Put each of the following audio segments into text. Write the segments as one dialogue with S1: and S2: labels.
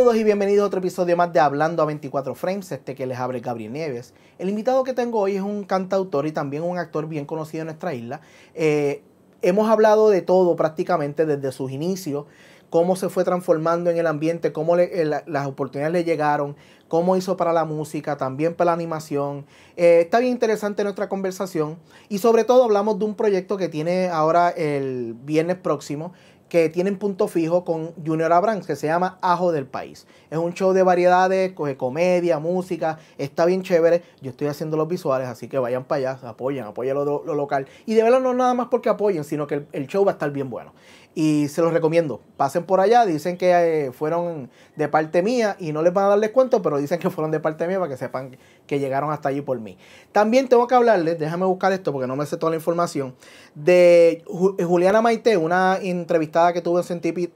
S1: Saludos y bienvenidos a otro episodio más de Hablando a 24 Frames, que les habla Gabriel Nieves. El invitado que tengo hoy es un cantautor y también un actor bien conocido en nuestra isla. Hemos hablado de todo prácticamente desde sus inicios, cómo se fue transformando en el ambiente, cómo las oportunidades le llegaron, cómo hizo para la música, también para la animación. Está bien interesante nuestra conversación y sobre todo hablamos de un proyecto que tiene ahora el viernes próximo, que tienen punto fijo con Junior Abrams, que se llama Ajo del País. Es un show de variedades, comedia, música, está bien chévere. Yo estoy haciendo los visuales, así que vayan para allá, apoyen lo local. Y de verdad no nada más porque apoyen, sino que el show va a estar bien bueno. Y se los recomiendo, pasen por allá, dicen que fueron de parte mía y no les van a dar descuento, pero dicen que fueron de parte mía para que sepan que llegaron hasta allí por mí. También tengo que hablarles, déjame buscar esto porque no me sé toda la información, de Juliana Maite, una entrevistada que tuve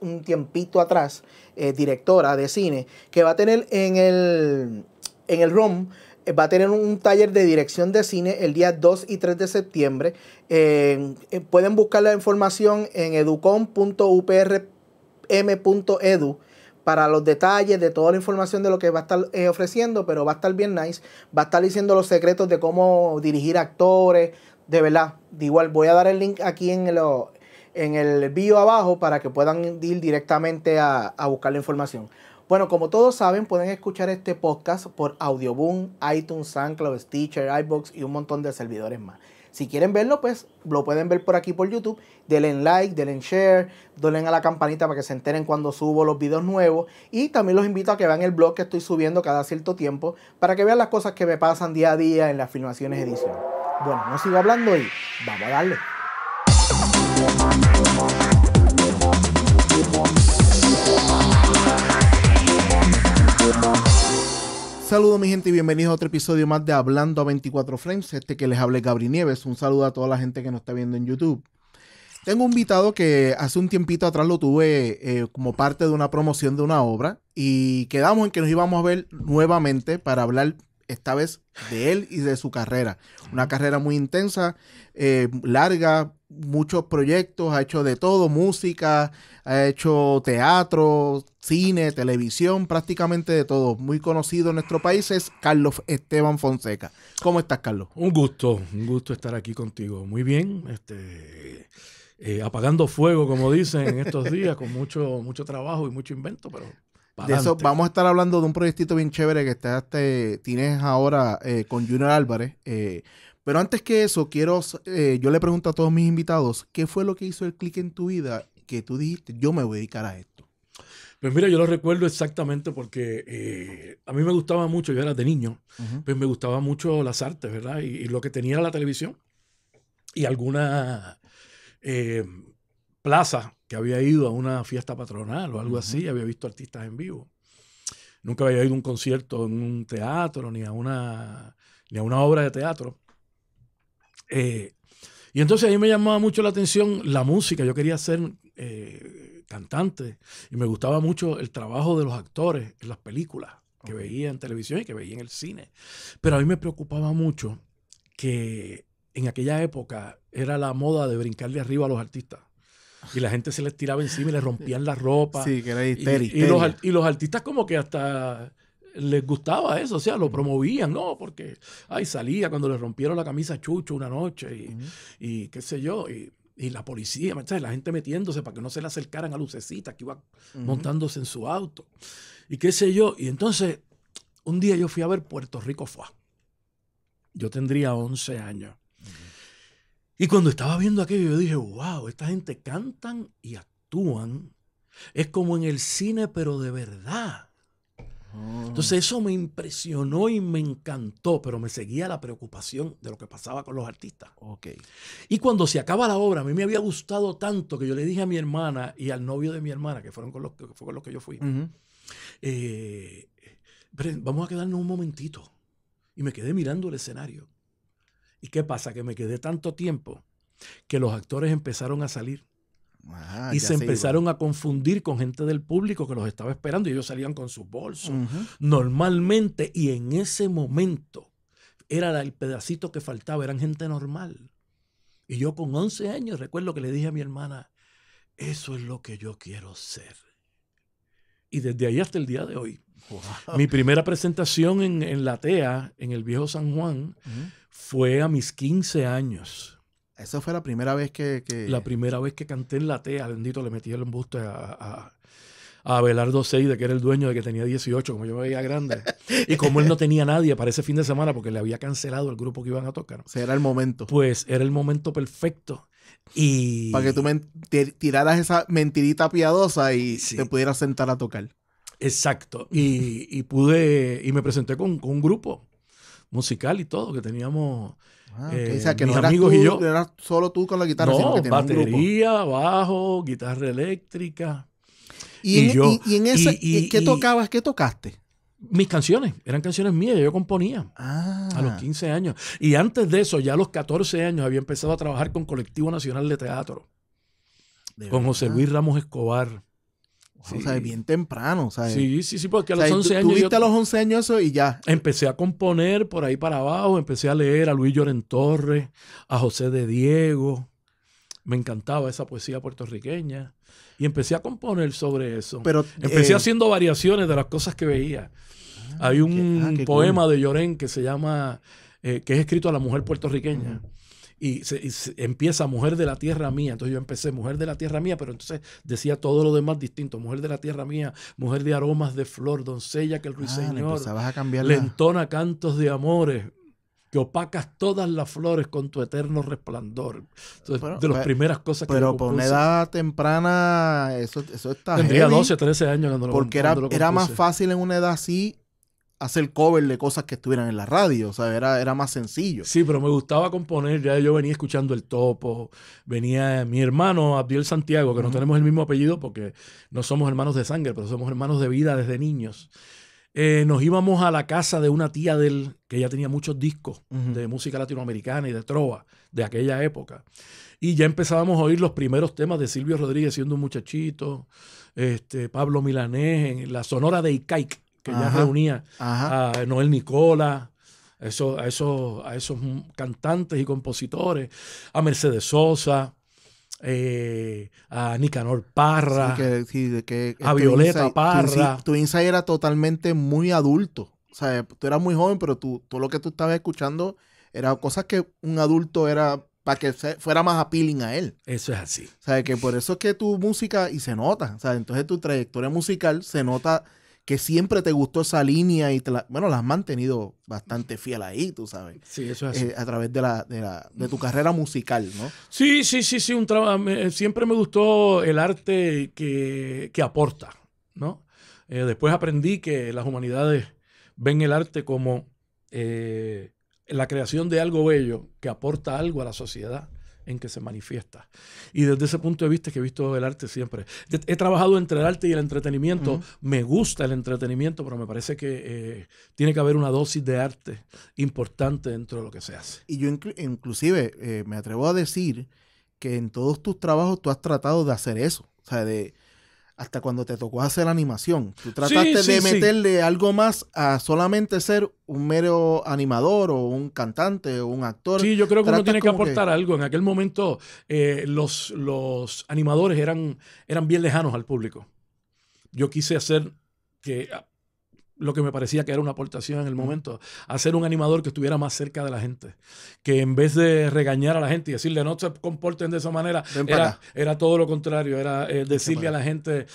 S1: un tiempito atrás, directora de cine, que va a tener en el ROM. Va a tener un taller de dirección de cine el día 2 y 3 de septiembre. Pueden buscar la información en educom.uprm.edu para los detalles de toda la información de lo que va a estar ofreciendo, pero va a estar bien nice. Va a estar diciendo los secretos de cómo dirigir actores. De verdad, de igual voy a dar el link aquí en el bio abajo para que puedan ir directamente a buscar la información. Bueno, como todos saben, pueden escuchar este podcast por Audioboom, iTunes, SoundCloud, Stitcher, iVoox y un montón de servidores más. Si quieren verlo, pues lo pueden ver por aquí por YouTube. Denle like, denle share, denle a la campanita para que se enteren cuando subo los videos nuevos. Y también los invito a que vean el blog que estoy subiendo cada cierto tiempo para que vean las cosas que me pasan día a día en las filmaciones y edición. Bueno, no sigo hablando y vamos a darle. Saludos mi gente y bienvenidos a otro episodio más de Hablando a 24 Frames, que les hable Gabriel Nieves. Un saludo a toda la gente que nos está viendo en YouTube. Tengo un invitado que hace un tiempito atrás lo tuve como parte de una promoción de una obra y quedamos en que nos íbamos a ver nuevamente para hablar esta vez de él y de su carrera. Una carrera muy intensa, larga, muchos proyectos, ha hecho de todo, música, ha hecho teatro, cine, televisión, prácticamente de todo. Muy conocido en nuestro país es Carlos Esteban Fonseca. ¿Cómo estás, Carlos?
S2: Un gusto estar aquí contigo. Muy bien, apagando fuego, como dicen en estos días, con mucho trabajo y mucho invento, pero
S1: de eso vamos a estar hablando de un proyectito bien chévere que tienes ahora con Junior Álvarez. Pero antes que eso, yo le pregunto a todos mis invitados, ¿qué fue lo que hizo el clic en tu vida que tú dijiste, yo me voy a dedicar a esto?
S2: Pues mira, yo lo recuerdo exactamente porque a mí me gustaba mucho, yo era de niño, pues me gustaba mucho las artes, ¿verdad? Y lo que tenía era la televisión y alguna plaza que había ido a una fiesta patronal o algo así, había visto artistas en vivo. Nunca había ido a un concierto en un teatro ni a una obra de teatro. Y entonces ahí me llamaba mucho la atención la música. Yo quería ser cantante y me gustaba mucho el trabajo de los actores en las películas que veía en televisión y que veía en el cine. Pero a mí me preocupaba mucho que en aquella época era la moda de brincarle arriba a los artistas. Y la gente se les tiraba encima y les rompían la ropa.
S1: Sí, que era histeria.
S2: Y los artistas como que hasta les gustaba eso, o sea, lo promovían, ¿no? Porque, salía cuando le rompieron la camisa a Chucho una noche y qué sé yo, y la policía, ¿sabes? La gente metiéndose para que no se le acercaran a Lucecita que iba montándose en su auto y qué sé yo. Y entonces, un día yo fui a ver Puerto Rico Fuá. Yo tendría 11 años. Y cuando estaba viendo aquello, yo dije, wow, esta gente cantan y actúan. Es como en el cine, pero de verdad. Entonces eso me impresionó y me encantó, pero me seguía la preocupación de lo que pasaba con los artistas. Y cuando se acaba la obra, a mí me había gustado tanto que yo le dije a mi hermana y al novio de mi hermana, que fue con los que yo fui, vamos a quedarnos un momentito. Y me quedé mirando el escenario. ¿Y qué pasa? Que me quedé tanto tiempo que los actores empezaron a salir. Y se empezaron a confundir con gente del público que los estaba esperando y ellos salían con sus bolsos normalmente, y en ese momento era el pedacito que faltaba, eran gente normal. Y yo con 11 años recuerdo que le dije a mi hermana, eso es lo que yo quiero ser. Y desde ahí hasta el día de hoy.
S1: Wow.
S2: Mi primera presentación en la TEA, en el viejo San Juan, fue a mis 15 años.
S1: Esa fue la primera vez que...
S2: La primera vez que canté en la TEA, bendito, le metí el embuste a Abelardo Seide, que era el dueño de que tenía 18, como yo me veía grande. Y como él no tenía nadie para ese fin de semana porque le había cancelado el grupo que iban a tocar.
S1: O sea, era el momento.
S2: Pues era el momento perfecto. Y
S1: para que tú tiraras esa mentirita piadosa y
S2: sí,
S1: te pudieras sentar a tocar.
S2: Exacto. Y pude, y me presenté con un grupo musical y todo, que teníamos
S1: Okay. O sea, que
S2: mis
S1: no eras
S2: amigos
S1: tú,
S2: y yo.
S1: no eras solo tú con la guitarra, sino
S2: No,
S1: que tenías un grupo.
S2: batería, bajo, guitarra eléctrica.
S1: Y
S2: yo.
S1: en ese, ¿qué tocabas? ¿Qué tocaste?
S2: Mis canciones, eran canciones mías, yo componía a los 15 años. Y antes de eso, ya a los 14 años, había empezado a trabajar con Colectivo Nacional de Teatro, con José Luis Ramos Escobar.
S1: Sí. O sea, bien temprano. ¿Sabes?
S2: Sí, porque a los 11 años...
S1: Tuviste a los 11 años eso y ya.
S2: Empecé a componer por ahí para abajo, empecé a leer a Luis Llorén Torres, a José de Diego. Me encantaba esa poesía puertorriqueña. Y empecé a componer sobre eso.
S1: Pero,
S2: empecé haciendo variaciones de las cosas que veía. Hay un poema de Llorén que se llama, que es escrito a la mujer puertorriqueña. Y empieza Mujer de la Tierra Mía. Entonces yo empecé Mujer de la Tierra Mía, pero entonces decía todo lo demás distinto. Mujer de la Tierra Mía, mujer de aromas de flor, doncella que el ruiseñor le entona cantos de amores, que opacas todas las flores con tu eterno resplandor. Entonces, de las primeras cosas que
S1: pero por una edad temprana, eso está
S2: tendría
S1: heavy,
S2: 12, 13 años cuando
S1: porque era más fácil en una edad así hacer cover de cosas que estuvieran en la radio. O sea, era más sencillo.
S2: Sí, pero me gustaba componer. Ya yo venía escuchando El Topo. Venía mi hermano Abdiel Santiago, que no tenemos el mismo apellido porque no somos hermanos de sangre, pero somos hermanos de vida desde niños. Nos íbamos a la casa de una tía de él, que ella tenía muchos discos de música latinoamericana y de trova de aquella época. Y ya empezábamos a oír los primeros temas de Silvio Rodríguez siendo un muchachito, Pablo Milanés, en la Sonora de Icaic, que ya reunía a Noel Nicola, a esos cantantes y compositores, a Mercedes Sosa, a Nicanor Parra, a Violeta Parra.
S1: Tu insight era totalmente muy adulto. O sea, tú eras muy joven, pero todo lo que tú estabas escuchando era cosas que un adulto era para que fuera más appealing a él.
S2: Eso es así.
S1: O sea, que por eso es que tu música, y se nota, o sea, entonces tu trayectoria musical se nota que siempre te gustó esa línea y la has mantenido bastante fiel ahí, tú sabes.
S2: Sí, eso es así.
S1: A través de tu carrera musical, ¿no?
S2: Sí, siempre me gustó el arte que aporta, ¿no? Después aprendí que las humanidades ven el arte como la creación de algo bello que aporta algo a la sociedad en que se manifiesta. Y desde ese punto de vista es que he visto el arte siempre. He trabajado entre el arte y el entretenimiento. Me gusta el entretenimiento, pero me parece que tiene que haber una dosis de arte importante dentro de lo que se hace.
S1: Y yo inclusive me atrevo a decir que en todos tus trabajos tú has tratado de hacer eso. O sea, hasta cuando te tocó hacer animación. Tú trataste de meterle algo más a solamente ser un mero animador o un cantante o un actor.
S2: Sí, yo creo que uno tiene que aportar algo. En aquel momento los animadores eran bien lejanos al público. Yo quise hacer lo que me parecía que era una aportación en el momento, hacer un animador que estuviera más cerca de la gente, que en vez de regañar a la gente y decirle no se comporten de esa manera, era todo lo contrario, era decirle a la gente,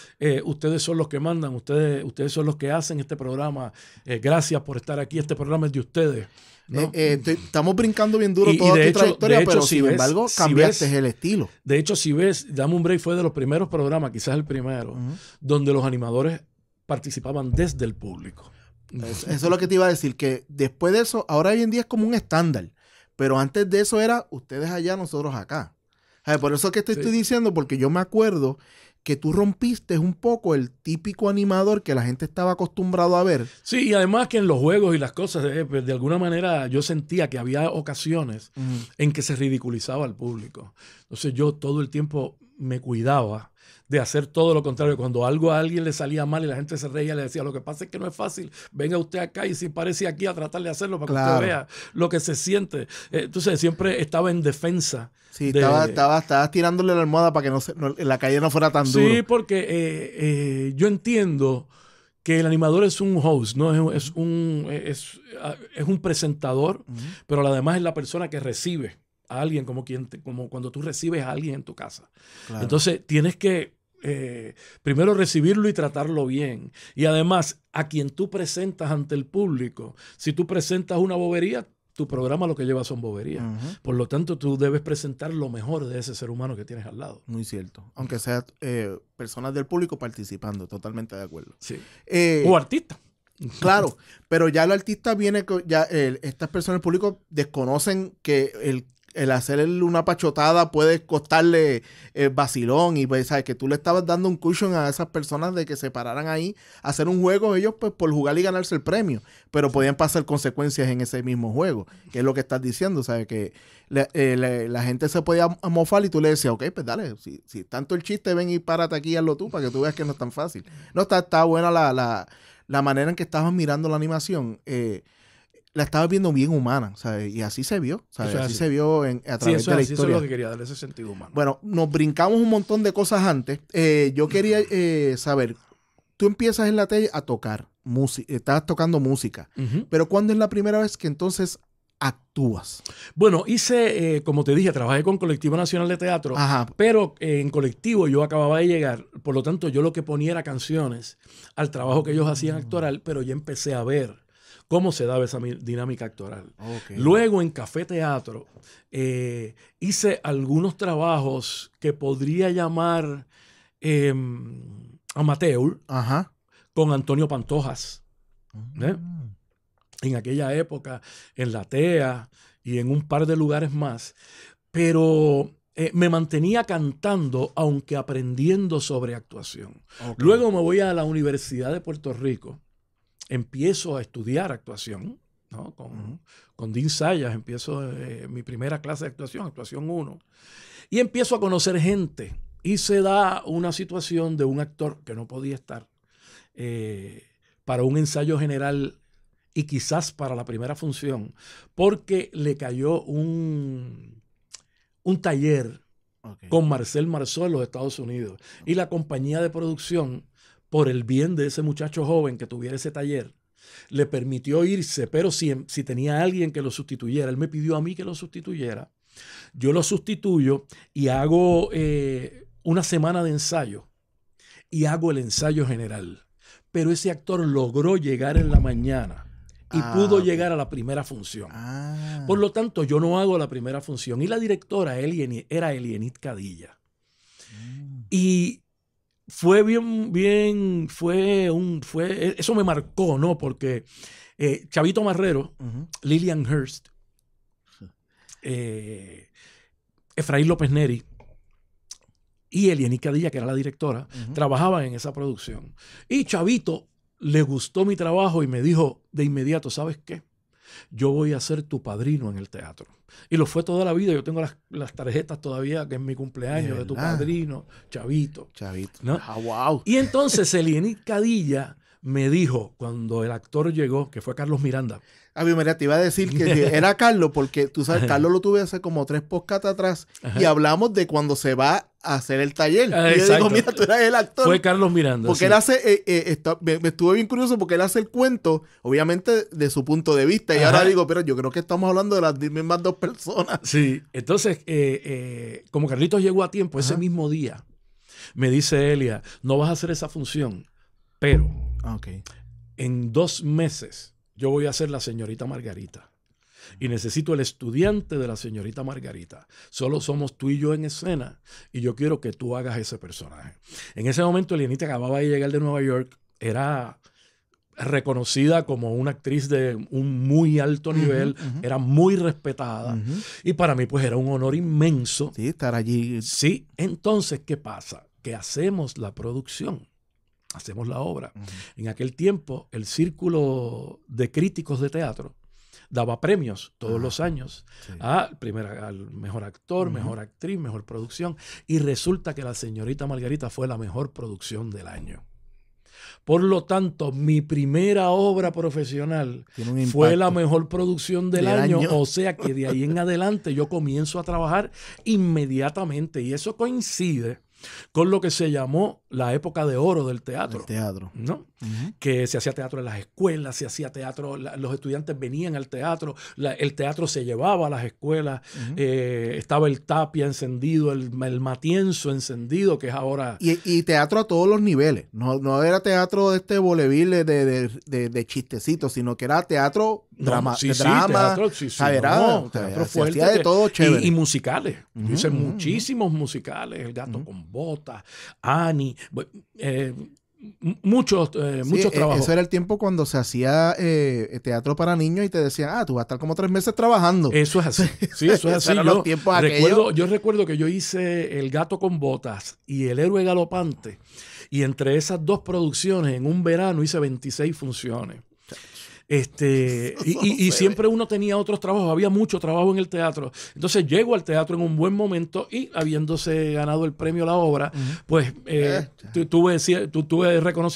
S2: ustedes son los que mandan, ustedes son los que hacen este programa, gracias por estar aquí, este programa es de ustedes, ¿no?
S1: Estamos brincando bien duro toda tu trayectoria, pero sin embargo cambiaste el estilo.
S2: De hecho, si ves, Dame un Break fue de los primeros programas, quizás el primero, donde los animadores participaban desde el público.
S1: Eso es lo que te iba a decir, que después de eso, ahora hoy en día es como un estándar, pero antes de eso era ustedes allá, nosotros acá. Por eso es que te estoy diciendo, porque yo me acuerdo que tú rompiste un poco el típico animador que la gente estaba acostumbrado a ver.
S2: Sí, y además que en los juegos y las cosas, de alguna manera yo sentía que había ocasiones en que se ridiculizaba al público. Entonces yo todo el tiempo me cuidaba de hacer todo lo contrario. Cuando algo a alguien le salía mal y la gente se reía, le decía, lo que pasa es que no es fácil, venga usted acá y si parece aquí a tratar de hacerlo para que usted vea lo que se siente. Entonces siempre estaba en defensa.
S1: Sí, estabas tirándole la almohada para que la calle no fuera tan duro.
S2: Sí, porque yo entiendo que el animador es un host, ¿no? Es un presentador, pero además es la persona que recibe a alguien, como cuando tú recibes a alguien en tu casa. Claro. Entonces tienes que primero recibirlo y tratarlo bien. Y además, a quien tú presentas ante el público, si tú presentas una bobería, tu programa lo que lleva son boberías. Por lo tanto, tú debes presentar lo mejor de ese ser humano que tienes al lado.
S1: Muy cierto. Aunque sea personas del público participando, totalmente de acuerdo.
S2: Sí. O artistas.
S1: Claro, pero ya el artista viene, estas personas del público desconocen que el hacerle una pachotada puede costarle vacilón y pues, ¿sabes? Que tú le estabas dando un cushion a esas personas de que se pararan ahí a hacer un juego, ellos pues por jugar y ganarse el premio, pero podían pasar consecuencias en ese mismo juego, que es lo que estás diciendo, ¿sabes? Que la gente se podía mofar y tú le decías, ok, pues dale, si tanto el chiste, ven y párate aquí y hazlo tú para que tú veas que no es tan fácil. No, está buena la manera en que estabas mirando la animación. La estabas viendo bien humana, ¿sabes? Y así se vio, ¿sabes? Así se vio a través de la historia.
S2: Eso es lo que quería, darle ese sentido humano.
S1: Bueno, nos brincamos un montón de cosas antes. Yo quería saber, tú empiezas en la tele a tocar música, estabas tocando música, pero ¿cuándo es la primera vez que entonces actúas?
S2: Bueno, hice, como te dije, trabajé con Colectivo Nacional de Teatro, pero en Colectivo yo acababa de llegar, por lo tanto yo lo que ponía era canciones al trabajo que ellos hacían actoral, pero ya empecé a ver cómo se daba esa dinámica actoral. Okay. Luego en Café Teatro hice algunos trabajos que podría llamar amateur con Antonio Pantojas. En aquella época, en la TEA y en un par de lugares más. Pero me mantenía cantando, aunque aprendiendo sobre actuación. Okay. Luego me voy a la Universidad de Puerto Rico. Empiezo a estudiar actuación, ¿no? Con Dean Sayas, empiezo mi primera clase de actuación 1, y empiezo a conocer gente. Y se da una situación de un actor que no podía estar para un ensayo general y quizás para la primera función, porque le cayó un taller con Marcel Marceau en los Estados Unidos. Y la compañía de producción, por el bien de ese muchacho joven que tuviera ese taller, le permitió irse, pero si tenía alguien que lo sustituyera, él me pidió a mí que lo sustituyera. Yo lo sustituyo y hago una semana de ensayo y hago el ensayo general. Pero ese actor logró llegar en la mañana y pudo llegar a la primera función. Por lo tanto, yo no hago la primera función. Y la directora era Elienit Cadilla. Y fue eso me marcó, ¿no? Porque Chavito Marrero, Lillian Hurst, Efraín López Neri y Elienit Cadilla, que era la directora, trabajaban en esa producción. Y Chavito le gustó mi trabajo y me dijo de inmediato, ¿sabes qué? Yo voy a ser tu padrino en el teatro. Y lo fue toda la vida. Yo tengo las tarjetas todavía, que es mi cumpleaños, de tu padrino, Chavito. ¿No?
S1: Wow.
S2: Y entonces Elienit Cadilla me dijo, cuando el actor llegó, que fue Carlos Miranda.
S1: María, te iba a decir que era Carlos, porque tú sabes, Carlos lo tuve hace como 3 podcasts atrás y hablamos de cuando se va a hacer el taller. Y yo digo, mira, tú eres el actor.
S2: Fue Carlos Miranda.
S1: Porque él hace, me estuvo bien curioso porque él hace el cuento, obviamente, de su punto de vista. Y ahora digo, pero yo creo que estamos hablando de las mismas 2 personas.
S2: Sí, entonces, como Carlitos llegó a tiempo, ese mismo día, me dice Elia, no vas a hacer esa función, pero en 2 meses yo voy a ser la señorita Margarita. Y necesito el estudiante de la señorita Margarita. Solo somos tú y yo en escena. Y yo quiero que tú hagas ese personaje. En ese momento, Elienit acababa de llegar de Nueva York. Era reconocida como una actriz de un muy alto nivel. Era muy respetada. Y para mí, pues, era un honor inmenso.
S1: Sí, estar allí.
S2: Sí. Entonces, ¿qué pasa? Que hacemos la producción. Hacemos la obra. En aquel tiempo, el Círculo de Críticos de Teatro daba premios todos los años
S3: sí.
S2: al mejor actor, mejor actriz, mejor producción. Y resulta que La señorita Margarita fue la mejor producción del año. Por lo tanto, mi primera obra profesional fue la mejor producción del año. O sea que de ahí en adelante yo comienzo a trabajar inmediatamente. Y eso coincide con lo que se llamó la época de oro del teatro.
S3: El teatro.
S2: ¿No? Que se hacía teatro en las escuelas, se hacía teatro, los estudiantes venían al teatro, el teatro se llevaba a las escuelas, estaba el Tapia encendido, el Matienzo encendido, que es ahora...
S3: Y teatro a todos los niveles. No era teatro de este vodevil de chistecitos, sino que era teatro drama.
S2: Teatro fuerte.
S3: Se hacía de todo chévere.
S2: Y musicales. Yo hice muchísimos musicales. El Gato con Botas, Annie... muchos trabajos.
S3: Eso era el tiempo cuando se hacía teatro para niños y te decían, tú vas a estar como 3 meses trabajando.
S2: Eso es así. Sí, eso es así.
S3: Yo
S2: recuerdo que yo hice El Gato con Botas y El Héroe Galopante. Y entre esas dos producciones, en un verano, hice 26 funciones. Y siempre uno tenía otros trabajos, había mucho trabajo en el teatro. Entonces llego al teatro en un buen momento y habiéndose ganado el premio a la obra, pues tuve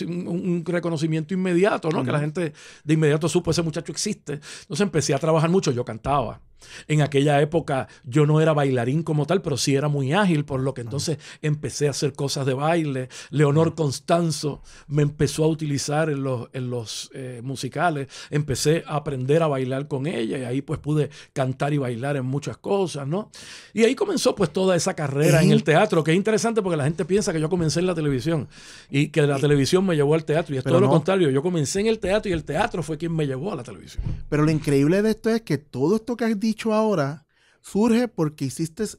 S2: un reconocimiento inmediato, ¿no? Que la gente de inmediato supo, ese muchacho existe. Entonces empecé a trabajar mucho, yo cantaba. En aquella época yo no era bailarín como tal, pero sí era muy ágil, por lo que entonces empecé a hacer cosas de baile. Leonor Constanzo me empezó a utilizar en los musicales. Empecé a aprender a bailar con ella y ahí pues pude cantar y bailar en muchas cosas, ¿no? Y ahí comenzó pues toda esa carrera en el teatro, que es interesante porque la gente piensa que yo comencé en la televisión y que la televisión me llevó al teatro, y es todo lo contrario. Yo comencé en el teatro y el teatro fue quien me llevó a la televisión.
S3: Pero lo increíble de esto es que todo esto que has dicho ahora surge porque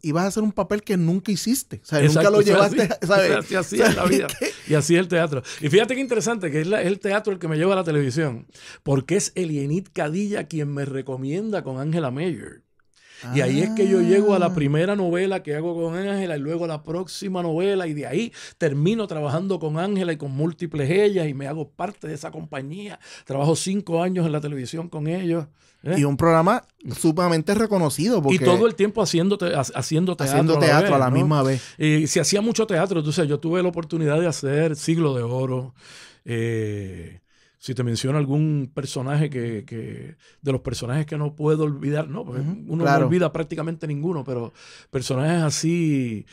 S3: ibas a hacer un papel que nunca hiciste. O sea,
S2: exacto,
S3: nunca lo llevaste, ¿sabes?
S2: Así es la vida. Y así es el teatro. Y fíjate qué interesante, que es el teatro el que me lleva a la televisión, porque es Elienit Cadilla quien me recomienda con Angela Mayer. Y ahí es que yo llego a la primera novela que hago con Ángela y luego a la próxima novela, y de ahí termino trabajando con Ángela y con múltiples ellas y me hago parte de esa compañía. Trabajo 5 años en la televisión con ellos.
S3: Y un programa sumamente reconocido.
S2: Y todo el tiempo haciendo teatro.
S3: Haciendo teatro a la misma vez.
S2: Y se hacía mucho teatro. Entonces yo tuve la oportunidad de hacer Siglo de Oro. Si te menciono algún personaje de los personajes que no puedo olvidar, no, porque uno no olvida prácticamente ninguno, pero personajes así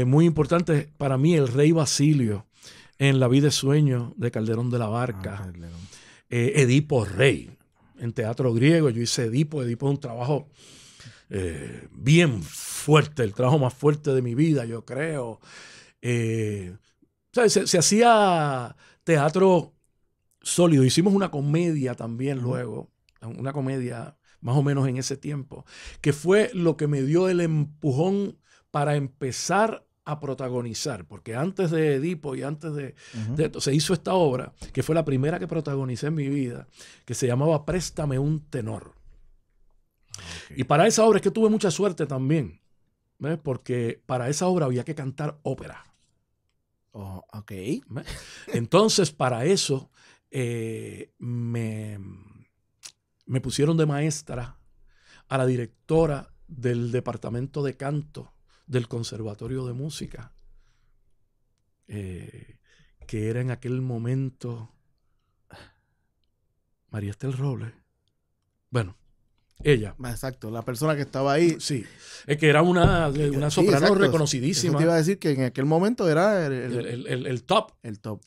S2: muy importantes para mí, el Rey Basilio en La vida es sueño de Calderón de la Barca, Edipo Rey en teatro griego. Yo hice Edipo es un trabajo bien fuerte, el trabajo más fuerte de mi vida, yo creo. Se hacía teatro sólido. Hicimos una comedia también luego, una comedia más o menos en ese tiempo, que fue lo que me dio el empujón para empezar a protagonizar, porque antes de Edipo y antes de esto, se hizo esta obra, que fue la primera que protagonicé en mi vida, que se llamaba Préstame un tenor. Y para esa obra es que tuve mucha suerte también, ¿ves? Porque para esa obra había que cantar ópera. ¿Ves? Entonces, para eso me pusieron de maestra a la directora del departamento de canto del Conservatorio de Música, que era en aquel momento María Estel Robles. Bueno, ella.
S3: Exacto, la persona que estaba ahí.
S2: Sí, es que era una soprano reconocidísima.
S3: Eso te iba a decir que en aquel momento era
S2: el top.
S3: El top.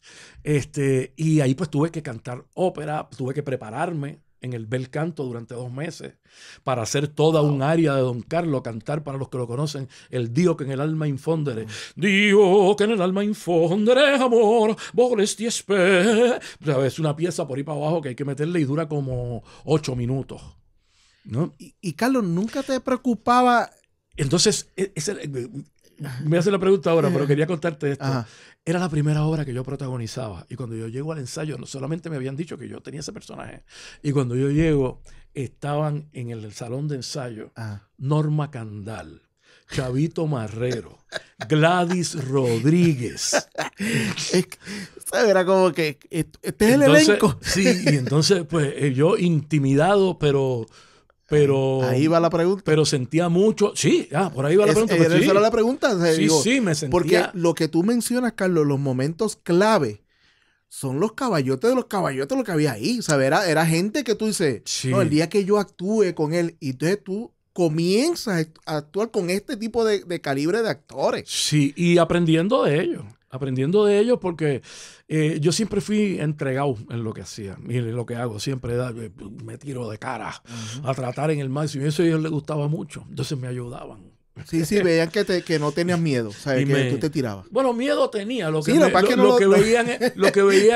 S2: Y ahí pues tuve que cantar ópera, tuve que prepararme en el bel canto durante 2 meses para hacer toda un aria de Don Carlos, cantar, para los que lo conocen, el Dio que en el alma infondere. Dio que en el alma infondere, amor, volesti espe. Es una pieza por ahí para abajo que hay que meterle y dura como 8 minutos. ¿No?
S3: Y Carlos, ¿nunca te preocupaba?
S2: Entonces, me hace la pregunta ahora, pero quería contarte esto.
S3: Ajá.
S2: Era la primera obra que yo protagonizaba. Y cuando yo llego al ensayo, no solamente me habían dicho que yo tenía ese personaje. Y cuando yo llego, estaban en el salón de ensayo Norma Candal, Chavito Marrero, Gladys Rodríguez.
S3: Era como que este es el elenco.
S2: Sí, y entonces, pues, yo intimidado, pero pero...
S3: Ahí va la pregunta.
S2: Pero sentía mucho... Sí, por ahí va la pregunta.
S3: Esa era la pregunta. O sea,
S2: sí,
S3: digo,
S2: sí, me sentía...
S3: Porque lo que tú mencionas, Carlos, los momentos clave son los caballotes de los caballotes lo que había ahí. O sea, era gente que tú dices,
S2: Sí.
S3: no, el día que yo actúe con él, y entonces tú comienzas a actuar con este tipo de calibre de actores.
S2: Sí, y aprendiendo de ellos porque yo siempre fui entregado en lo que hacía y en lo que hago, siempre me tiro de cara a tratar en el máximo y eso a ellos les gustaba mucho, entonces me ayudaban.
S3: Sí, veían que no tenías miedo, ¿sabes? Que tú te tirabas.
S2: Bueno, miedo tenía, lo que veían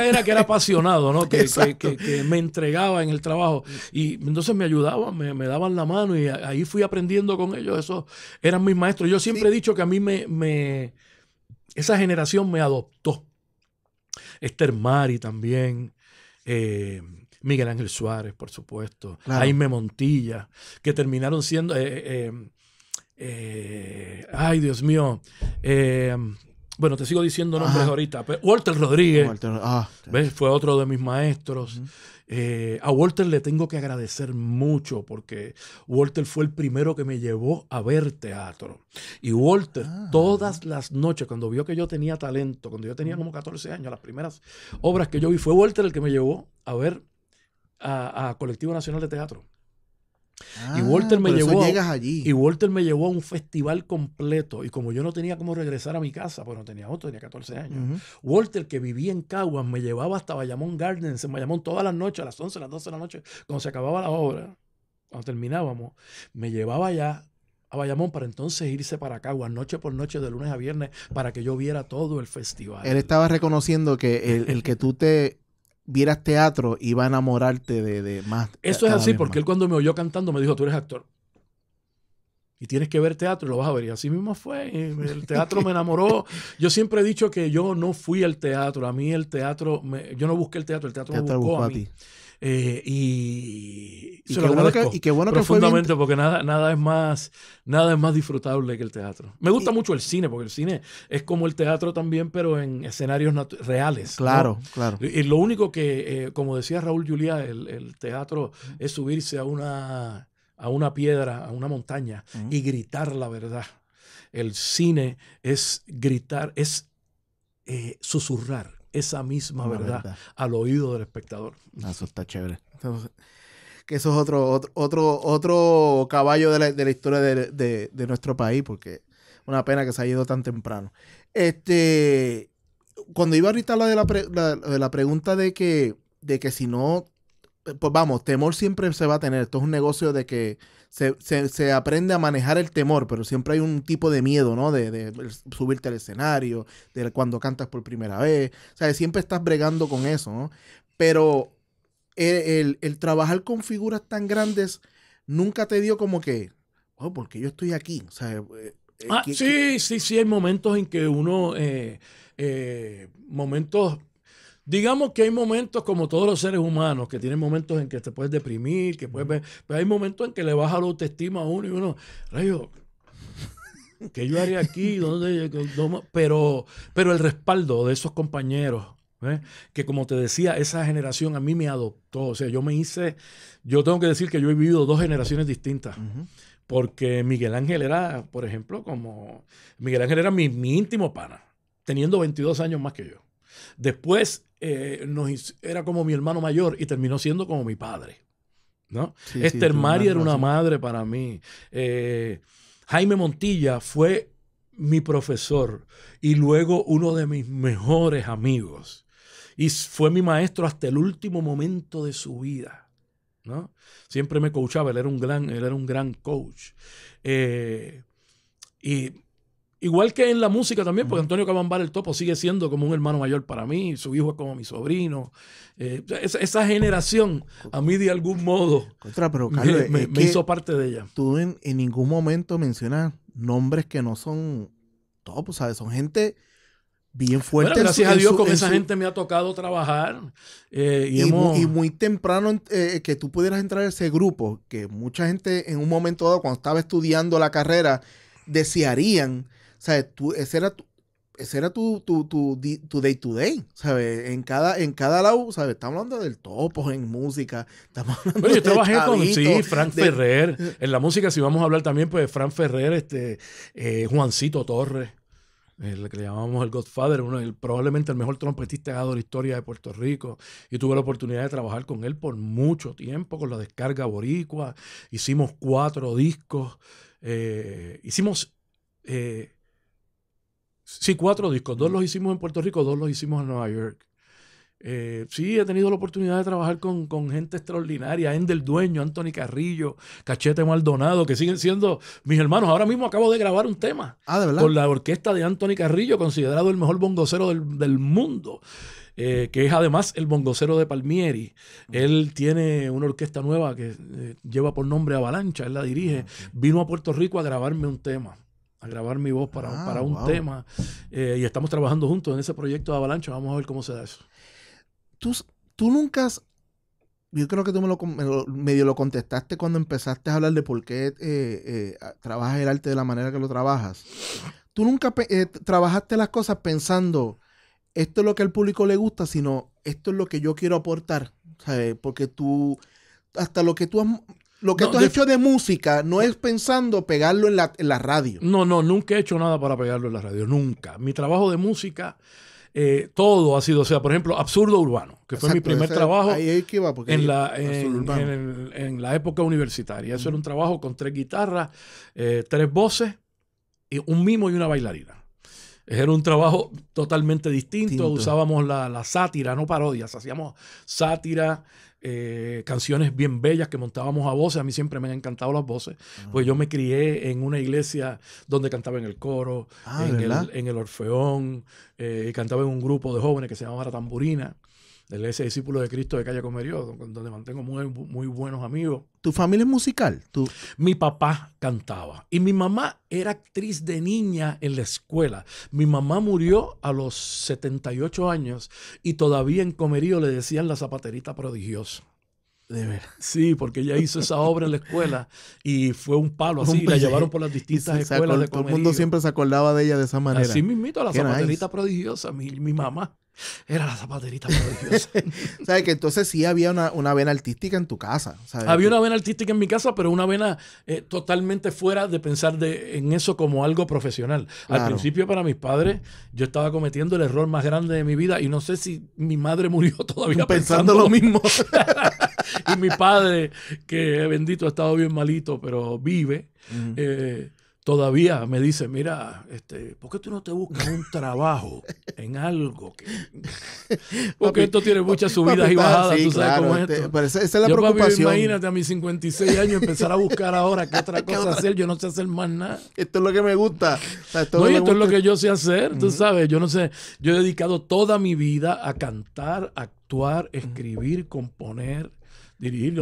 S2: era que era apasionado, ¿no? que me entregaba en el trabajo y entonces me ayudaban, me daban la mano y ahí fui aprendiendo con ellos, esos eran mis maestros. Yo siempre he dicho que a mí esa generación me adoptó. Esther Mari también, Miguel Ángel Suárez, por supuesto, claro. Jaime Montilla, que terminaron siendo... ay, Dios mío. Bueno, te sigo diciendo nombres ahorita. Walter Rodríguez. ¿Ves? Fue otro de mis maestros. A Walter le tengo que agradecer mucho porque Walter fue el primero que me llevó a ver teatro. Y Walter, todas las noches, cuando vio que yo tenía talento, cuando yo tenía como 14 años, las primeras obras que yo vi, fue Walter el que me llevó a ver a Colectivo Nacional de Teatro. Y Walter me llevó a un festival completo y como yo no tenía cómo regresar a mi casa, pues no tenía otro, tenía 14 años. Walter, que vivía en Caguas, me llevaba hasta Bayamón Gardens, en Bayamón todas las noches, a las 11, a las 12 de la noche, cuando se acababa la obra, cuando terminábamos, me llevaba allá a Bayamón para entonces irse para Caguas, noche por noche, de lunes a viernes, para que yo viera todo el festival.
S3: Él estaba reconociendo que el que tú te... vieras teatro y va a enamorarte de más.
S2: Eso es así, porque él cuando me oyó cantando me dijo, tú eres actor. Y tienes que ver teatro y lo vas a ver. Y así mismo fue. El teatro me enamoró. Yo siempre he dicho que yo no fui al teatro. A mí el teatro, yo no busqué el teatro me buscó a mí. Y qué bueno profundamente, que fue porque nada es más disfrutable que el teatro. Me gusta mucho el cine, porque el cine es como el teatro también, pero en escenarios reales.
S3: Claro,
S2: ¿no?
S3: claro.
S2: Y lo único que, como decía Raúl Juliá, el teatro es subirse a una piedra, a una montaña y gritar la verdad. El cine es gritar, es susurrar esa misma verdad al oído del espectador.
S3: Eso está chévere. Entonces, que eso es otro caballo de la historia de nuestro país, porque una pena que se haya ido tan temprano. Cuando iba ahorita de la pregunta de que si no, pues vamos, temor siempre se va a tener. Esto es un negocio de que se aprende a manejar el temor, pero siempre hay un tipo de miedo, ¿no? De subirte al escenario, de cuando cantas por primera vez. O sea, siempre estás bregando con eso, ¿no? Pero el trabajar con figuras tan grandes nunca te dio como que, porque yo estoy aquí. O sea,
S2: sí, hay momentos en que uno, digamos que hay momentos como todos los seres humanos, que tienen momentos en que te puedes deprimir, que puedes ver, pero hay momentos en que le baja la autoestima a uno y uno, rayo, ¿qué yo haría aquí? Pero el respaldo de esos compañeros, que como te decía, esa generación a mí me adoptó. O sea, yo tengo que decir que yo he vivido dos generaciones distintas. Porque Miguel Ángel era, por ejemplo, Miguel Ángel era mi íntimo pana, teniendo 22 años más que yo. Después era como mi hermano mayor y terminó siendo como mi padre, ¿no? Esther Mari era una madre para mí. Jaime Montilla fue mi profesor y luego uno de mis mejores amigos. Y fue mi maestro hasta el último momento de su vida, ¿no? Siempre me coachaba, él era un gran coach. Y igual que en la música también, porque Antonio Cabambar el Topo sigue siendo como un hermano mayor para mí, su hijo es como mi sobrino. Esa generación a mí de algún modo
S3: pero, Carlos,
S2: me hizo parte de ella.
S3: Tú en ningún momento mencionas nombres que no son top, ¿sabes? Son gente bien fuerte.
S2: Bueno, gracias a Dios con esa gente me ha tocado trabajar. Y
S3: muy temprano que tú pudieras entrar a ese grupo, que mucha gente en un momento dado, cuando estaba estudiando la carrera, desearían. O sea, ese era ese era tu day to day, ¿sabes? En cada lado, ¿sabes? Estamos hablando del topo en música, estamos hablando
S2: Bueno, yo
S3: de
S2: trabajé
S3: Chavito,
S2: con Frank Ferrer. En la música, si vamos a hablar también, pues Frank Ferrer, Juancito Torres, el que le llamamos el Godfather, probablemente el mejor trompetista que ha dado la historia de Puerto Rico. Y tuve la oportunidad de trabajar con él por mucho tiempo, con la Descarga Boricua. Hicimos 4 discos. Hicimos... sí, 4 discos. 2 los hicimos en Puerto Rico, 2 los hicimos en Nueva York. Sí, he tenido la oportunidad de trabajar con gente extraordinaria, Endel Dueño, Anthony Carrillo, Cachete Maldonado, que siguen siendo mis hermanos. Ahora mismo acabo de grabar un tema
S3: ¿de verdad?
S2: con la orquesta de Anthony Carrillo, considerado el mejor bongocero del mundo, que es además el bongocero de Palmieri. Él tiene una orquesta nueva que lleva por nombre Avalancha, él la dirige. Vino a Puerto Rico a grabarme un tema, a grabar mi voz para un tema, y estamos trabajando juntos en ese proyecto de Avalancha. Vamos a ver cómo se da eso.
S3: Tú nunca has, yo creo que tú medio lo contestaste cuando empezaste a hablar de por qué trabajas el arte de la manera que lo trabajas. Tú nunca trabajaste las cosas pensando, esto es lo que al público le gusta, sino esto es lo que yo quiero aportar, ¿sabes? Porque tú, hasta lo que tú has hecho de música, no es pensando pegarlo en la radio.
S2: No, nunca he hecho nada para pegarlo en la radio, nunca. Mi trabajo de música... todo ha sido, o sea, por ejemplo, Absurdo Urbano, que fue mi primer trabajo en la época universitaria. Eso era un trabajo con 3 guitarras, 3 voces, y un mimo y una bailarina. Era un trabajo totalmente distinto. Usábamos la sátira, no parodias, hacíamos sátira, canciones bien bellas que montábamos a voces. A mí siempre me han encantado las voces, pues yo me crié en una iglesia donde cantaba en el coro, en el Orfeón, y cantaba en un grupo de jóvenes que se llamaba La Tamburina, de la Iglesia Discípulos de Cristo de Calle Comerío, donde mantengo muy buenos amigos.
S3: ¿Tu familia es musical?
S2: Mi papá cantaba y mi mamá era actriz de niña en la escuela. Mi mamá murió a los 78 años y todavía en Comerío le decían la zapaterita prodigiosa.
S3: De verdad.
S2: Sí, porque ella hizo esa obra en la escuela y fue un palo así, la llevaron por las distintas escuelas de Comerío.
S3: Todo el mundo siempre se acordaba de ella de esa manera.
S2: Así mismito, la zapaterita prodigiosa, mi mamá. Era la zapaterita prodigiosa.
S3: ¿Sabes? Que entonces sí había una vena artística en tu casa. ¿Sabes?
S2: Había una vena artística en mi casa, pero una vena totalmente fuera de pensar en eso como algo profesional. Claro. Al principio, para mis padres, yo estaba cometiendo el error más grande de mi vida y no sé si mi madre murió todavía pensando lo mismo. Y mi padre, que bendito ha estado bien malito, pero vive, todavía me dice, mira, ¿por qué tú no te buscas un trabajo en algo? Porque esto tiene muchas subidas y bajadas, sí, tú sabes cómo es esto.
S3: Pero esa es la preocupación.
S2: Papi, imagínate a mis 56 años empezar a buscar ahora qué otra cosa hacer. Yo no sé hacer más nada.
S3: Esto es lo que me gusta.
S2: Esto es lo que yo sé hacer, tú sabes. Yo no sé, yo he dedicado toda mi vida a cantar, actuar, escribir, componer, dirigir.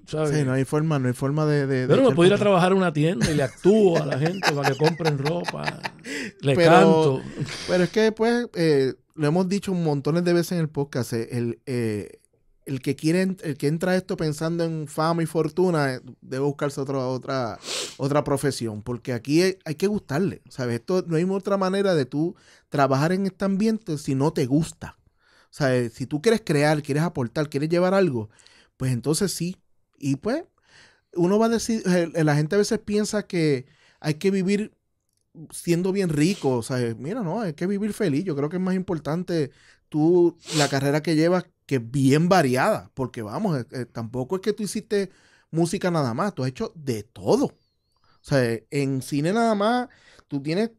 S2: ¿sabes?
S3: Sí, no hay forma de
S2: pero me puedo ir a trabajar en una tienda y le actúo a la gente para que compren ropa, canto.
S3: Pero es que después, lo hemos dicho montones de veces en el podcast, el que entra a esto pensando en fama y fortuna debe buscarse otra profesión, porque aquí hay que gustarle, ¿sabes? Esto no hay otra manera de tú trabajar en este ambiente si no te gusta. ¿Sabes? Si tú quieres crear, quieres aportar, quieres llevar algo, pues entonces sí. Y pues uno va a decir, la gente a veces piensa que hay que vivir siendo bien rico, ¿sabes? Mira, no, hay que vivir feliz. Yo creo que es más importante la carrera que llevas, que es bien variada, porque vamos, tampoco es que tú hiciste música nada más, tú has hecho de todo. O sea, en cine nada más, tú tienes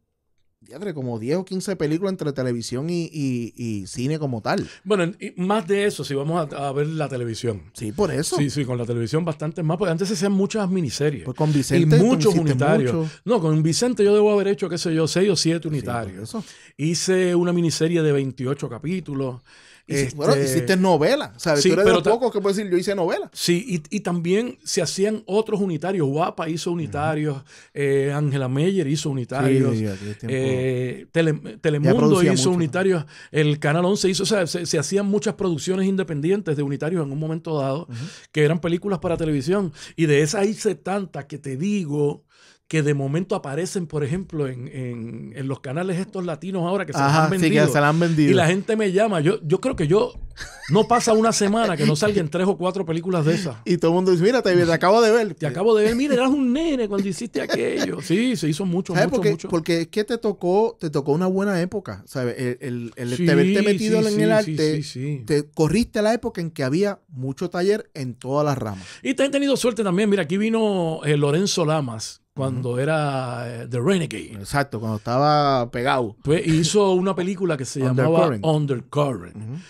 S3: como 10 o 15 películas entre televisión y cine como tal.
S2: Bueno, más de eso, si vamos a ver la televisión.
S3: Sí, por eso.
S2: Sí, con la televisión bastante más, porque antes se hacían muchas miniseries.
S3: Pues con Vicente.
S2: Y muchos unitarios. No, con Vicente yo debo haber hecho, 6 o 7 unitarios.
S3: Sí,
S2: hice una miniserie de 28 capítulos.
S3: Bueno, hiciste novela, ¿sabes?
S2: Sí,
S3: tú eres de los pocos que puedes decir, yo hice novela.
S2: Sí, y también se hacían otros unitarios. Guapa hizo unitarios, Ángela Meyer hizo unitarios, Telemundo hizo unitarios, el Canal 11 hizo, o sea, se hacían muchas producciones independientes de unitarios en un momento dado, que eran películas para televisión, y de esas hice tantas que te digo que de momento aparecen, por ejemplo, en los canales estos latinos ahora que se las
S3: Ajá,
S2: han vendido.
S3: sí, que se las han vendido.
S2: Y la gente me llama. Yo creo que no pasa una semana que no salgan 3 o 4 películas de esas.
S3: Y todo el mundo dice, mira, te acabo de ver.
S2: Te acabo de ver, mira, eras un nene cuando hiciste aquello. Sí, se hizo mucho,
S3: ¿Sabes?
S2: mucho.
S3: Porque es que te tocó una buena época, ¿sabes? El
S2: Sí,
S3: verte metido
S2: sí,
S3: en el
S2: sí,
S3: arte,
S2: sí.
S3: te corriste a la época en que había mucho taller en todas las ramas.
S2: Y te han tenido suerte también. Mira, aquí vino Lorenzo Lamas cuando era The Renegade.
S3: Exacto, cuando estaba pegado.
S2: Pues hizo una película que se llamaba Undercurrent.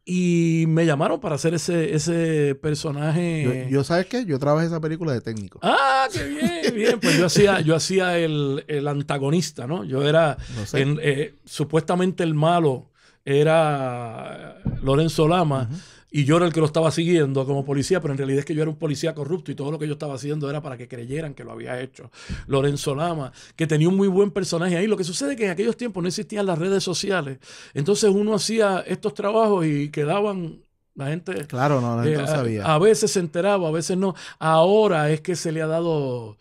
S2: Y me llamaron para hacer ese personaje.
S3: Yo ¿sabes qué? Yo trabajé esa película de técnico.
S2: ¡Ah, qué bien! Bien, pues yo hacía el antagonista, ¿no? Yo era,
S3: No sé.
S2: supuestamente el malo era Lorenzo Lama, y yo era el que lo estaba siguiendo como policía, pero en realidad es que yo era un policía corrupto y todo lo que yo estaba haciendo era para que creyeran que lo había hecho Lorenzo Lama, que tenía un muy buen personaje ahí. Lo que sucede es que en aquellos tiempos no existían las redes sociales, entonces uno hacía estos trabajos y quedaban... La gente,
S3: Claro, no, la gente no sabía.
S2: a veces se enteraba, a veces no. Ahora es que se le ha dado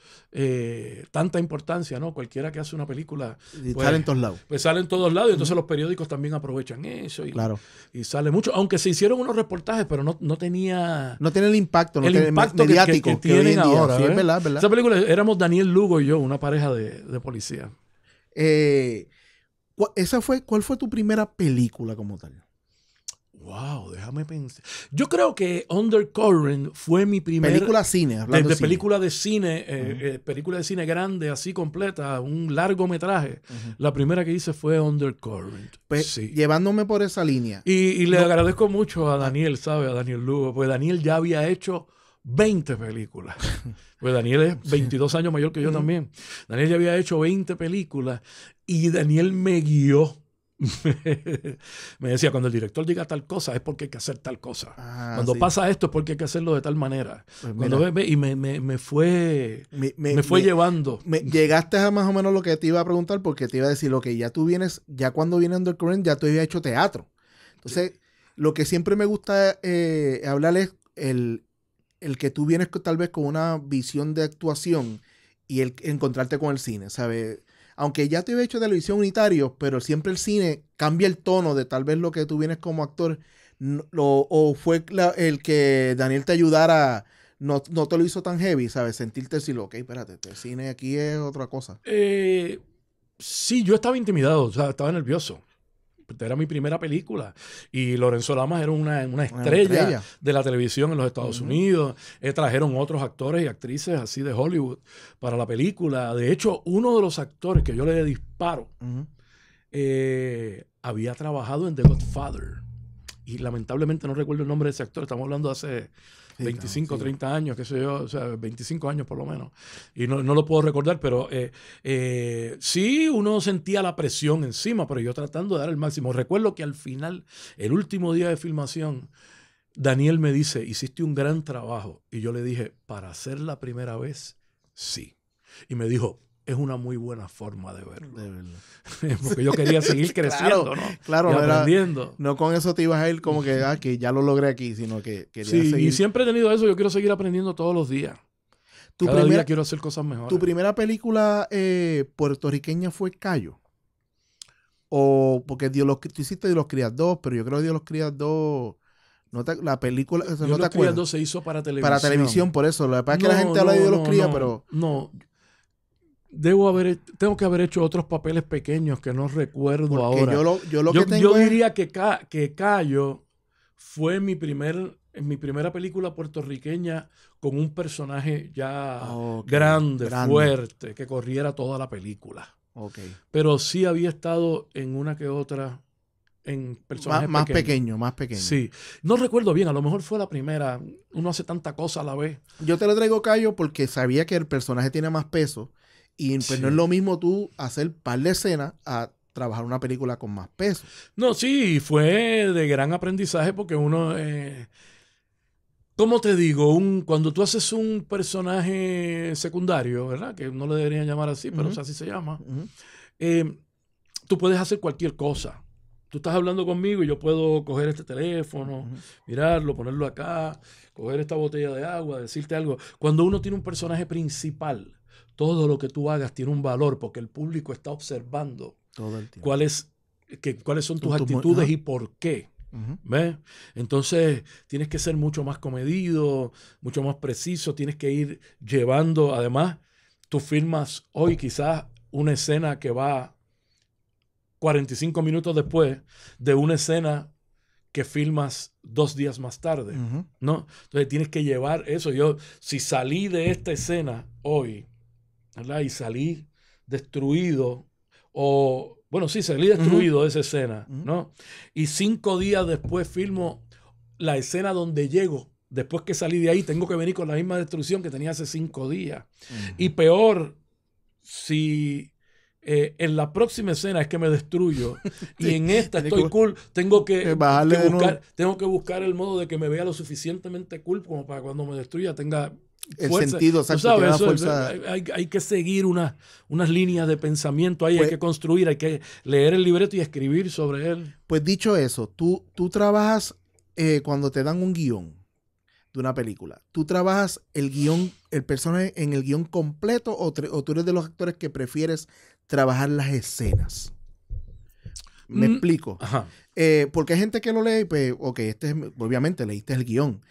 S2: tanta importancia, ¿no? Cualquiera que hace una película
S3: Y
S2: pues,
S3: sale en todos lados.
S2: pues sale en todos lados, y entonces los periódicos también aprovechan eso y,
S3: Claro.
S2: y sale mucho. Aunque se hicieron unos reportajes, pero no tenía
S3: No tiene el impacto,
S2: el impacto
S3: mediático
S2: que
S3: hoy en
S2: tienen
S3: día.
S2: ahora.
S3: Sí, es
S2: ¿ves?
S3: verdad, es verdad.
S2: Esa película éramos Daniel Lugo y yo, una pareja de policía.
S3: ¿Cuál fue tu primera película como tal?
S2: Wow, déjame pensar. Yo creo que Undercurrent fue mi primera
S3: Película cine, hablando de cine.
S2: película de cine, película de cine grande, así completa, un largometraje. La primera que hice fue Undercurrent.
S3: Pues,
S2: Sí.
S3: llevándome por esa línea.
S2: Y le agradezco mucho a Daniel, ¿sabe? A Daniel Lugo, pues Daniel ya había hecho 20 películas. Pues Daniel es 22 años mayor que yo también. Daniel ya había hecho 20 películas y Daniel me guió. Me decía, cuando el director diga tal cosa es porque hay que hacer tal cosa. Cuando
S3: sí.
S2: pasa esto es porque hay que hacerlo de tal manera.
S3: Pues
S2: Cuando y me fue llevando.
S3: Llegaste a más o menos lo que te iba a preguntar, porque te iba a decir, ok, ya cuando viene Undercurrent ya tú habías hecho teatro. Entonces, lo que siempre me gusta hablar es el que tú vienes tal vez con una visión de actuación y el encontrarte con el cine, ¿sabes? Aunque ya te había hecho televisión unitario, pero siempre el cine cambia el tono de tal vez lo que tú vienes como actor. O fue el que Daniel te ayudara, no te lo hizo tan heavy, ¿sabes? Sentirte decir, ok, espérate, el cine aquí es otra cosa.
S2: Sí, yo estaba intimidado, o sea, estaba nervioso. Era mi primera película y Lorenzo Lamas era una estrella de la televisión en los Estados Unidos. Trajeron otros actores y actrices así de Hollywood para la película. De hecho, uno de los actores que yo le disparo había trabajado en The Godfather y lamentablemente no recuerdo el nombre de ese actor. Estamos hablando de hace 25, 30 años, qué sé yo, o sea, 25 años por lo menos. Y no lo puedo recordar, pero sí, uno sentía la presión encima, pero yo tratando de dar el máximo. Recuerdo que al final, el último día de filmación, Daniel me dice, hiciste un gran trabajo. Y yo le dije, para hacer la primera vez, sí. Y me dijo, es una muy buena forma de verlo.
S3: De verdad.
S2: Porque yo quería seguir creciendo, ¿no?
S3: Claro,
S2: y aprendiendo.
S3: No con eso te ibas a ir como que ya lo logré aquí, sino que quería seguir.
S2: Y siempre he tenido eso. Yo quiero seguir aprendiendo todos los días. Cada día quiero hacer cosas mejores.
S3: ¿Tu primera película puertorriqueña fue Cayo? O porque tú hiciste Dios los Crías 2, pero yo creo que Dios los Crías 2... la película...
S2: Dios los Crías 2 se hizo para televisión.
S3: Para televisión, por eso. Lo que pasa es que la gente habla de Dios los Crías, pero...
S2: No. Tengo que haber hecho otros papeles pequeños que no recuerdo
S3: porque
S2: ahora.
S3: Yo
S2: diría que Cayo fue mi primera película puertorriqueña con un personaje ya grande, fuerte, que corriera toda la película.
S3: Okay.
S2: Pero sí había estado en una que otra en personajes
S3: más pequeño.
S2: Sí. No recuerdo bien, a lo mejor fue la primera. Uno hace tanta cosa a la vez.
S3: Yo te lo traigo Cayo porque sabía que el personaje tiene más peso. Y pues no es lo mismo tú hacer par de escenas a trabajar una película con más peso.
S2: No, sí, fue de gran aprendizaje porque uno, ¿cómo te digo? Cuando tú haces un personaje secundario, ¿verdad? Que no le deberían llamar así, pero así se llama. Tú puedes hacer cualquier cosa. tú estás hablando conmigo y yo puedo coger este teléfono, mirarlo, ponerlo acá, coger esta botella de agua, decirte algo. Cuando uno tiene un personaje principal, todo lo que tú hagas tiene un valor porque el público está observando
S3: todo el tiempo.
S2: cuáles son tus actitudes y por qué. ¿Ves? Entonces tienes que ser mucho más comedido, mucho más preciso, tienes que ir llevando, además, tú filmas hoy quizás una escena que va 45 minutos después de una escena que filmas 2 días más tarde, ¿no? Entonces tienes que llevar eso. Yo, si salí de esta escena hoy, ¿verdad? Y salí destruido, salí destruido de esa escena, ¿no? Y 5 días después filmo la escena donde llego. Después que salí de ahí, tengo que venir con la misma destrucción que tenía hace 5 días. Y peor, si en la próxima escena es que me destruyo y en esta estoy cool, tengo que buscar el modo de que me vea lo suficientemente cool como para cuando me destruya tenga
S3: el
S2: fuerza.
S3: sentido, exacto,
S2: ¿Sabes?
S3: fuerza.
S2: Hay que seguir unas líneas de pensamiento ahí, hay que construir, hay que leer el libreto y escribir sobre él.
S3: Pues dicho eso, tú trabajas cuando te dan un guión de una película. ¿Tú trabajas el guión, el personaje en el guión completo o tú eres de los actores que prefieres trabajar las escenas? Me explico. Porque hay gente que lo lee y pues, ok, obviamente leíste el guión.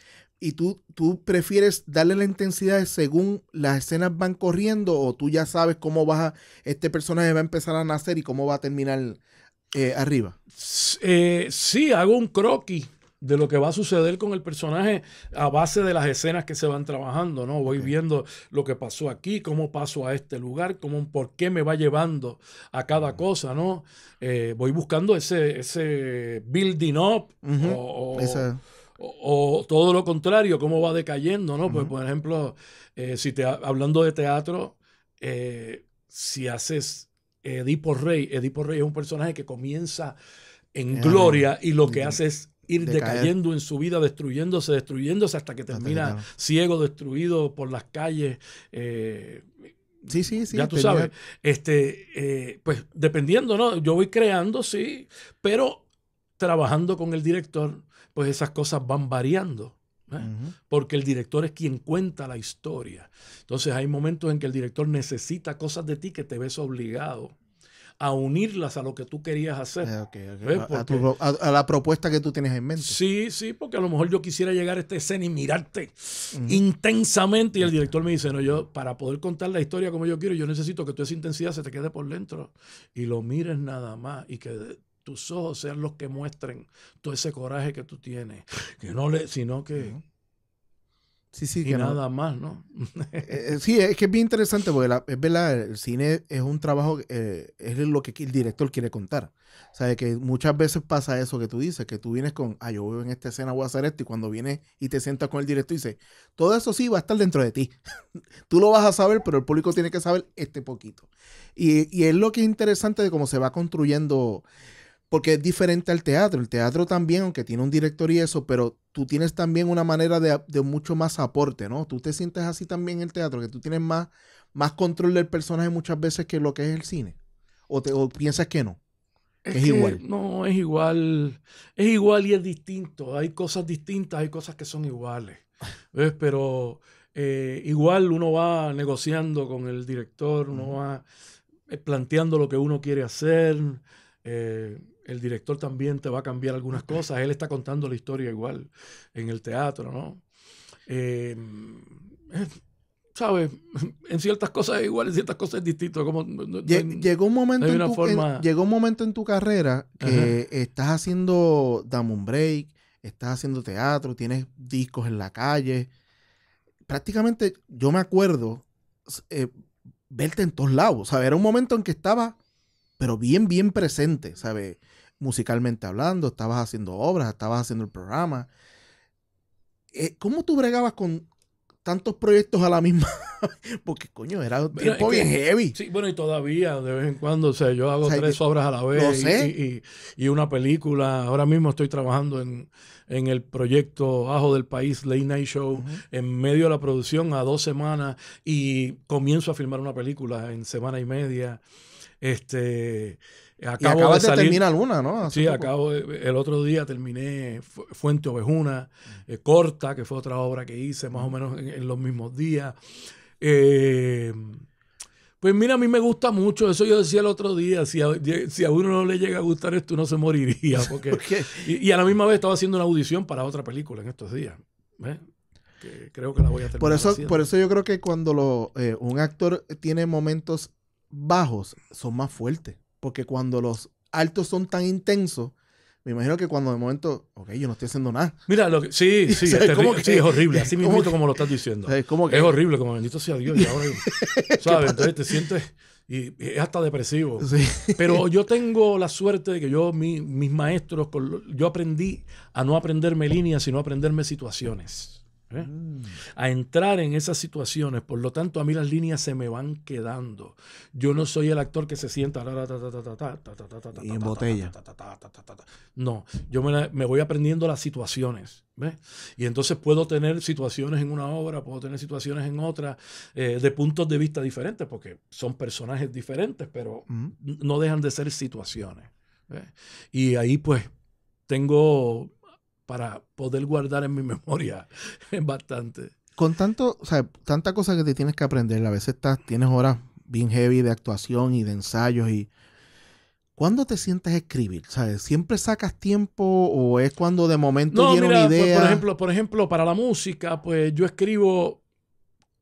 S3: ¿Y tú prefieres darle la intensidad según las escenas van corriendo o tú ya sabes cómo este personaje va a empezar a nacer y cómo va a terminar arriba?
S2: Sí, hago un croquis de lo que va a suceder con el personaje a base de las escenas que se van trabajando, ¿no? Voy viendo lo que pasó aquí, cómo paso a este lugar, por qué me va llevando a cada cosa, ¿no? Voy buscando ese building up o todo lo contrario, cómo va decayendo, ¿no? Pues, por ejemplo, hablando de teatro, si haces Edipo Rey es un personaje que comienza en gloria y lo que hace es ir decayendo en su vida, destruyéndose hasta que termina ciego, destruido por las calles.
S3: Sí.
S2: Ya tú sabes. Pues dependiendo, ¿no? Yo voy creando, sí, pero trabajando con el director, pues esas cosas van variando. Porque el director es quien cuenta la historia. Entonces hay momentos en que el director necesita cosas de ti que te ves obligado a unirlas a lo que tú querías hacer.
S3: A la propuesta que tú tienes en mente.
S2: Sí, porque a lo mejor yo quisiera llegar a esta escena y mirarte intensamente y el director me dice, no, yo para poder contar la historia como yo quiero, yo necesito que toda esa intensidad se te quede por dentro y lo mires nada más y que tus ojos sean los que muestren todo ese coraje que tú tienes, sino que
S3: Sí,
S2: y
S3: que
S2: nada más, ¿no?
S3: Sí, es que es bien interesante porque es verdad, el cine es un trabajo, es lo que el director quiere contar. O sea, que muchas veces pasa eso que tú dices, que tú vienes con, yo voy en esta escena, voy a hacer esto, y cuando vienes y te sientas con el director y dices, todo eso sí va a estar dentro de ti. Tú lo vas a saber, pero el público tiene que saber poquito. Y es lo que es interesante de cómo se va construyendo, porque es diferente al teatro. El teatro también, aunque tiene un director y eso, pero tú tienes también una manera de mucho más aporte, ¿no? Tú te sientes así también en el teatro, que tú tienes más control del personaje muchas veces que lo que es el cine. ¿O piensas que no? Es igual.
S2: No, es igual. Es igual y es distinto. Hay cosas distintas, hay cosas que son iguales. ¿Ves? Pero igual uno va negociando con el director, uno va planteando lo que uno quiere hacer. El director también te va a cambiar algunas cosas. Él está contando la historia igual en el teatro, ¿no? ¿Sabes? En ciertas cosas es igual, en ciertas cosas es distinto.
S3: Llegó un momento en tu carrera que estás haciendo Dame un Break, estás haciendo teatro, tienes discos en la calle. Prácticamente yo me acuerdo verte en todos lados. ¿Sabes? Era un momento en que estaba pero bien presente, ¿sabes? Musicalmente hablando, estabas haciendo obras, estabas haciendo el programa. ¿Cómo tú bregabas con tantos proyectos a la misma? Porque, coño, era un tiempo bien heavy.
S2: Sí, bueno, y todavía, de vez en cuando, o sea, yo hago 3 obras a la vez.
S3: Lo sé.
S2: Y una película. Ahora mismo estoy trabajando en el proyecto Ajo del País, Late Night Show, en medio de la producción a 2 semanas, y comienzo a filmar una película en semana y media.
S3: Y acabas de terminar una, ¿no?
S2: Sí, el otro día terminé Fuente Ovejuna, Corta, que fue otra obra que hice más o menos en los mismos días. Pues mira, a mí me gusta mucho, eso yo decía el otro día, si a uno no le llega a gustar esto, uno se moriría. Porque, y a la misma vez estaba haciendo una audición para otra película en estos días. ¿Ves? Que creo que la voy a terminar haciendo.
S3: Por eso yo creo que cuando un actor tiene momentos bajos, son más fuertes. Porque cuando los altos son tan intensos, me imagino que cuando de momento, yo no estoy haciendo nada.
S2: Mira, sí, es terrible, sí, es horrible, así mismo como lo estás diciendo. Es horrible, como bendito sea Dios. Y ahora, ¿sabes? Entonces te sientes, y es hasta depresivo. Sí. Pero yo tengo la suerte de que mis maestros, yo aprendí a no aprenderme líneas, sino a aprenderme situaciones. A entrar en esas situaciones. Por lo tanto, a mí las líneas se me van quedando. Yo no soy el actor que se sienta
S3: y en botella.
S2: No, yo me voy aprendiendo las situaciones. ¿Ves? Y entonces puedo tener situaciones en una obra, puedo tener situaciones en otra, de puntos de vista diferentes, porque son personajes diferentes, pero no dejan de ser situaciones. ¿Ves? Y ahí pues tengo para poder guardar en mi memoria bastante.
S3: Con tanta cosa que te tienes que aprender, a veces tienes horas bien heavy de actuación y de ensayos. ¿Cuándo te sientas a escribir? ¿Sabes? ¿Siempre sacas tiempo o es cuando de momento viene una idea?
S2: Por ejemplo, para la música, pues yo escribo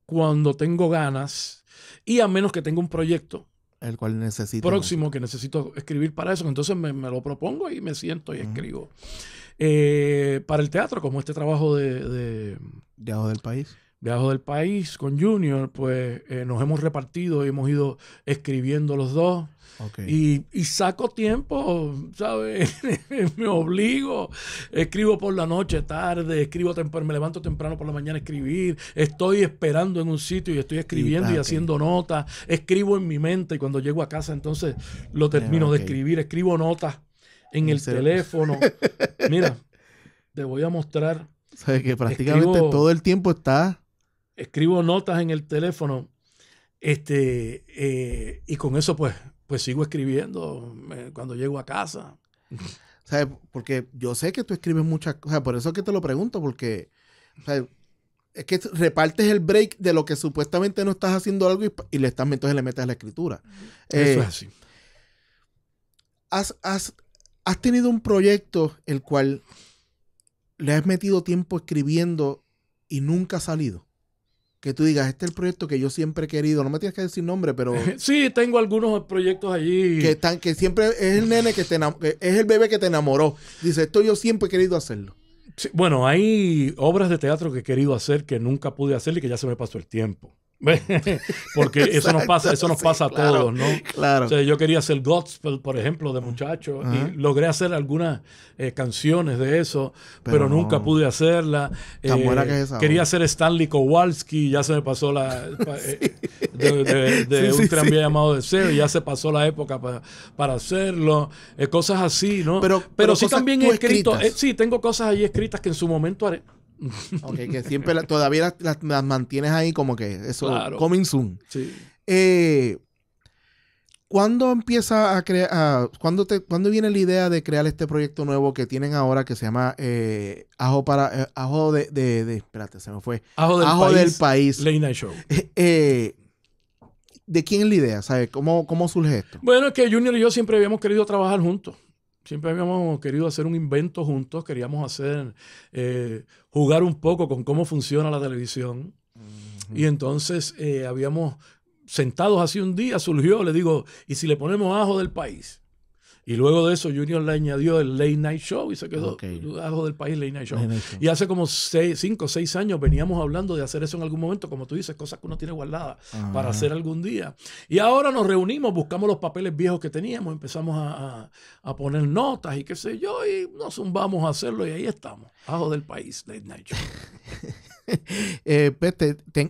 S2: cuando tengo ganas y a menos que tenga un proyecto
S3: el cual necesito
S2: próximo que necesito escribir para eso, entonces me lo propongo y me siento y escribo. Para el teatro, como este trabajo de
S3: Ajo del País.
S2: De Ajo del País con Junior, pues nos hemos repartido y hemos ido escribiendo los dos. Okay. Y saco tiempo, ¿sabes? Me obligo. Escribo por la noche, tarde, me levanto temprano por la mañana a escribir. Estoy esperando en un sitio y estoy escribiendo y haciendo notas. Escribo en mi mente y cuando llego a casa entonces lo termino de escribir. Escribo notas en el teléfono. Mira, te voy a mostrar.
S3: ¿Sabes? Que prácticamente todo el tiempo está.
S2: Escribo notas en el teléfono. Y con eso pues sigo escribiendo cuando llego a casa.
S3: ¿Sabes? Porque yo sé que tú escribes muchas cosas. Por eso que te lo pregunto, porque es que repartes el break de lo que supuestamente no estás haciendo algo y entonces le metes a la escritura.
S2: Eso es así.
S3: ¿Has tenido un proyecto el cual le has metido tiempo escribiendo y nunca ha salido? Que tú digas, este es el proyecto que yo siempre he querido. No me tienes que decir nombre, pero...
S2: Sí, tengo algunos proyectos allí.
S3: Que siempre es el nene que es el bebé que te enamoró. Dice, esto yo siempre he querido hacerlo.
S2: Sí, bueno, hay obras de teatro que he querido hacer que nunca pude hacer y que ya se me pasó el tiempo. Porque eso nos pasa a todos, ¿no?
S3: Claro.
S2: O sea, yo quería hacer gospel, por ejemplo, de muchacho, y logré hacer algunas canciones de eso, pero nunca pude hacerla.
S3: Tan buena que es esa.
S2: Quería hacer Stanley Kowalski, ya se me pasó un tranvía llamado Deseo, y ya se pasó la época para hacerlo. Cosas así, ¿no? Pero sí también he escrito, sí, tengo cosas ahí escritas que en su momento haré.
S3: Okay, que siempre todavía las mantienes ahí como que eso, claro. Coming soon.
S2: Sí.
S3: ¿Cuándo empieza a crear, cuándo viene la idea de crear este proyecto nuevo que tienen ahora que se llama Ajo espérate, se me fue.
S2: Ajo del
S3: País.
S2: Late Night Show.
S3: ¿De quién es la idea? ¿Sabes? ¿Cómo surge esto?
S2: Bueno, es que Junior y yo siempre habíamos querido trabajar juntos. Siempre habíamos querido hacer un invento juntos, queríamos jugar un poco con cómo funciona la televisión. Y entonces habíamos sentados así un día, surgió, le digo, ¿y si le ponemos Ajo del País? Y luego de eso Junior le añadió el Late Night Show y se quedó Ajo del País, Late Night Show. Y hace como 5 o 6 años veníamos hablando de hacer eso en algún momento, como tú dices, cosas que uno tiene guardadas para hacer algún día. Y ahora nos reunimos, buscamos los papeles viejos que teníamos, empezamos a poner notas y qué sé yo, y nos zumbamos a hacerlo y ahí estamos. Ajo del País, Late Night Show.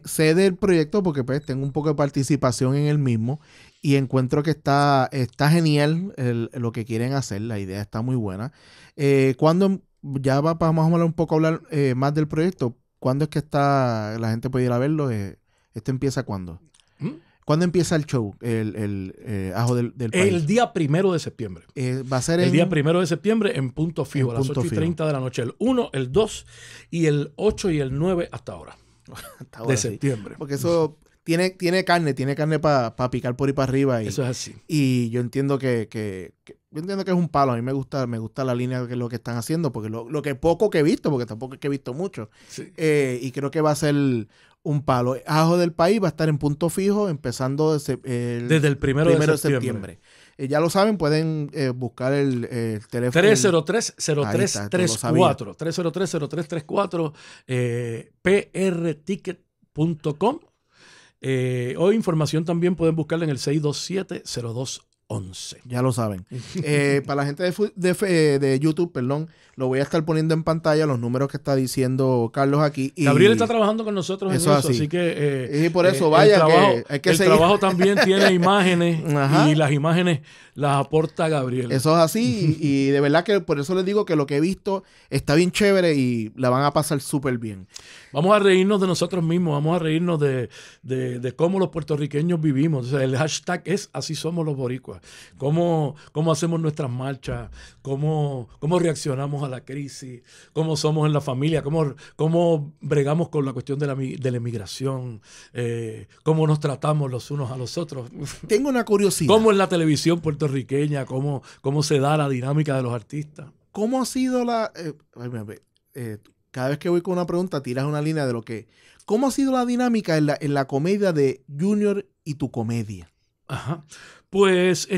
S3: Sé del proyecto porque tengo un poco de participación en el mismo y encuentro que está genial lo que quieren hacer, la idea está muy buena. Cuando ya vamos a un poco hablar más del proyecto, ¿cuándo es que la gente puede ir a verlo? ¿Este empieza cuándo? ¿Cuándo empieza el show? Ajo del País.
S2: El día 1 de septiembre.
S3: Va a ser
S2: el día 1 de septiembre en punto fijo, a las 8:30 de la noche. El 1, el 2 y el 8 y el 9 hasta ahora.
S3: Hasta ahora
S2: de
S3: sí.
S2: septiembre.
S3: Porque eso tiene carne para picar por ahí para arriba.
S2: Eso es así.
S3: Y yo entiendo que es un palo. A mí me gusta la línea de lo que están haciendo, porque lo que poco que he visto, porque tampoco es que he visto mucho.
S2: Sí.
S3: Y creo que va a ser un palo. Ajo del País va a estar en punto fijo empezando desde el 1 de septiembre. Ya lo saben, pueden buscar el teléfono.
S2: 303-0334. 303-0334. prticket.com. O información también pueden buscarla en el 627-0211.
S3: Ya lo saben. Para la gente de YouTube, perdón, lo voy a estar poniendo en pantalla los números que está diciendo Carlos aquí. Y
S2: Gabriel está trabajando con nosotros en eso, así que
S3: y por eso vaya,
S2: hay que seguir. Trabajo también tiene imágenes y las imágenes las aporta Gabriel.
S3: Eso es así y de verdad que por eso les digo que lo que he visto está bien chévere y la van a pasar súper bien.
S2: Vamos a reírnos de nosotros mismos, vamos a reírnos de cómo los puertorriqueños vivimos. O sea, el hashtag es Así Somos los Boricuas. Cómo hacemos nuestras marchas, cómo reaccionamos a la crisis, cómo somos en la familia, cómo bregamos con la cuestión de la inmigración, cómo nos tratamos los unos a los otros.
S3: Tengo una curiosidad.
S2: Cómo es la televisión puertorriqueña, cómo se da la dinámica de los artistas.
S3: ¿Cómo ha sido cada vez que voy con una pregunta, tiras una línea de lo que... ¿Cómo ha sido la dinámica en la comedia de Junior y tu comedia?
S2: Ajá. Pues,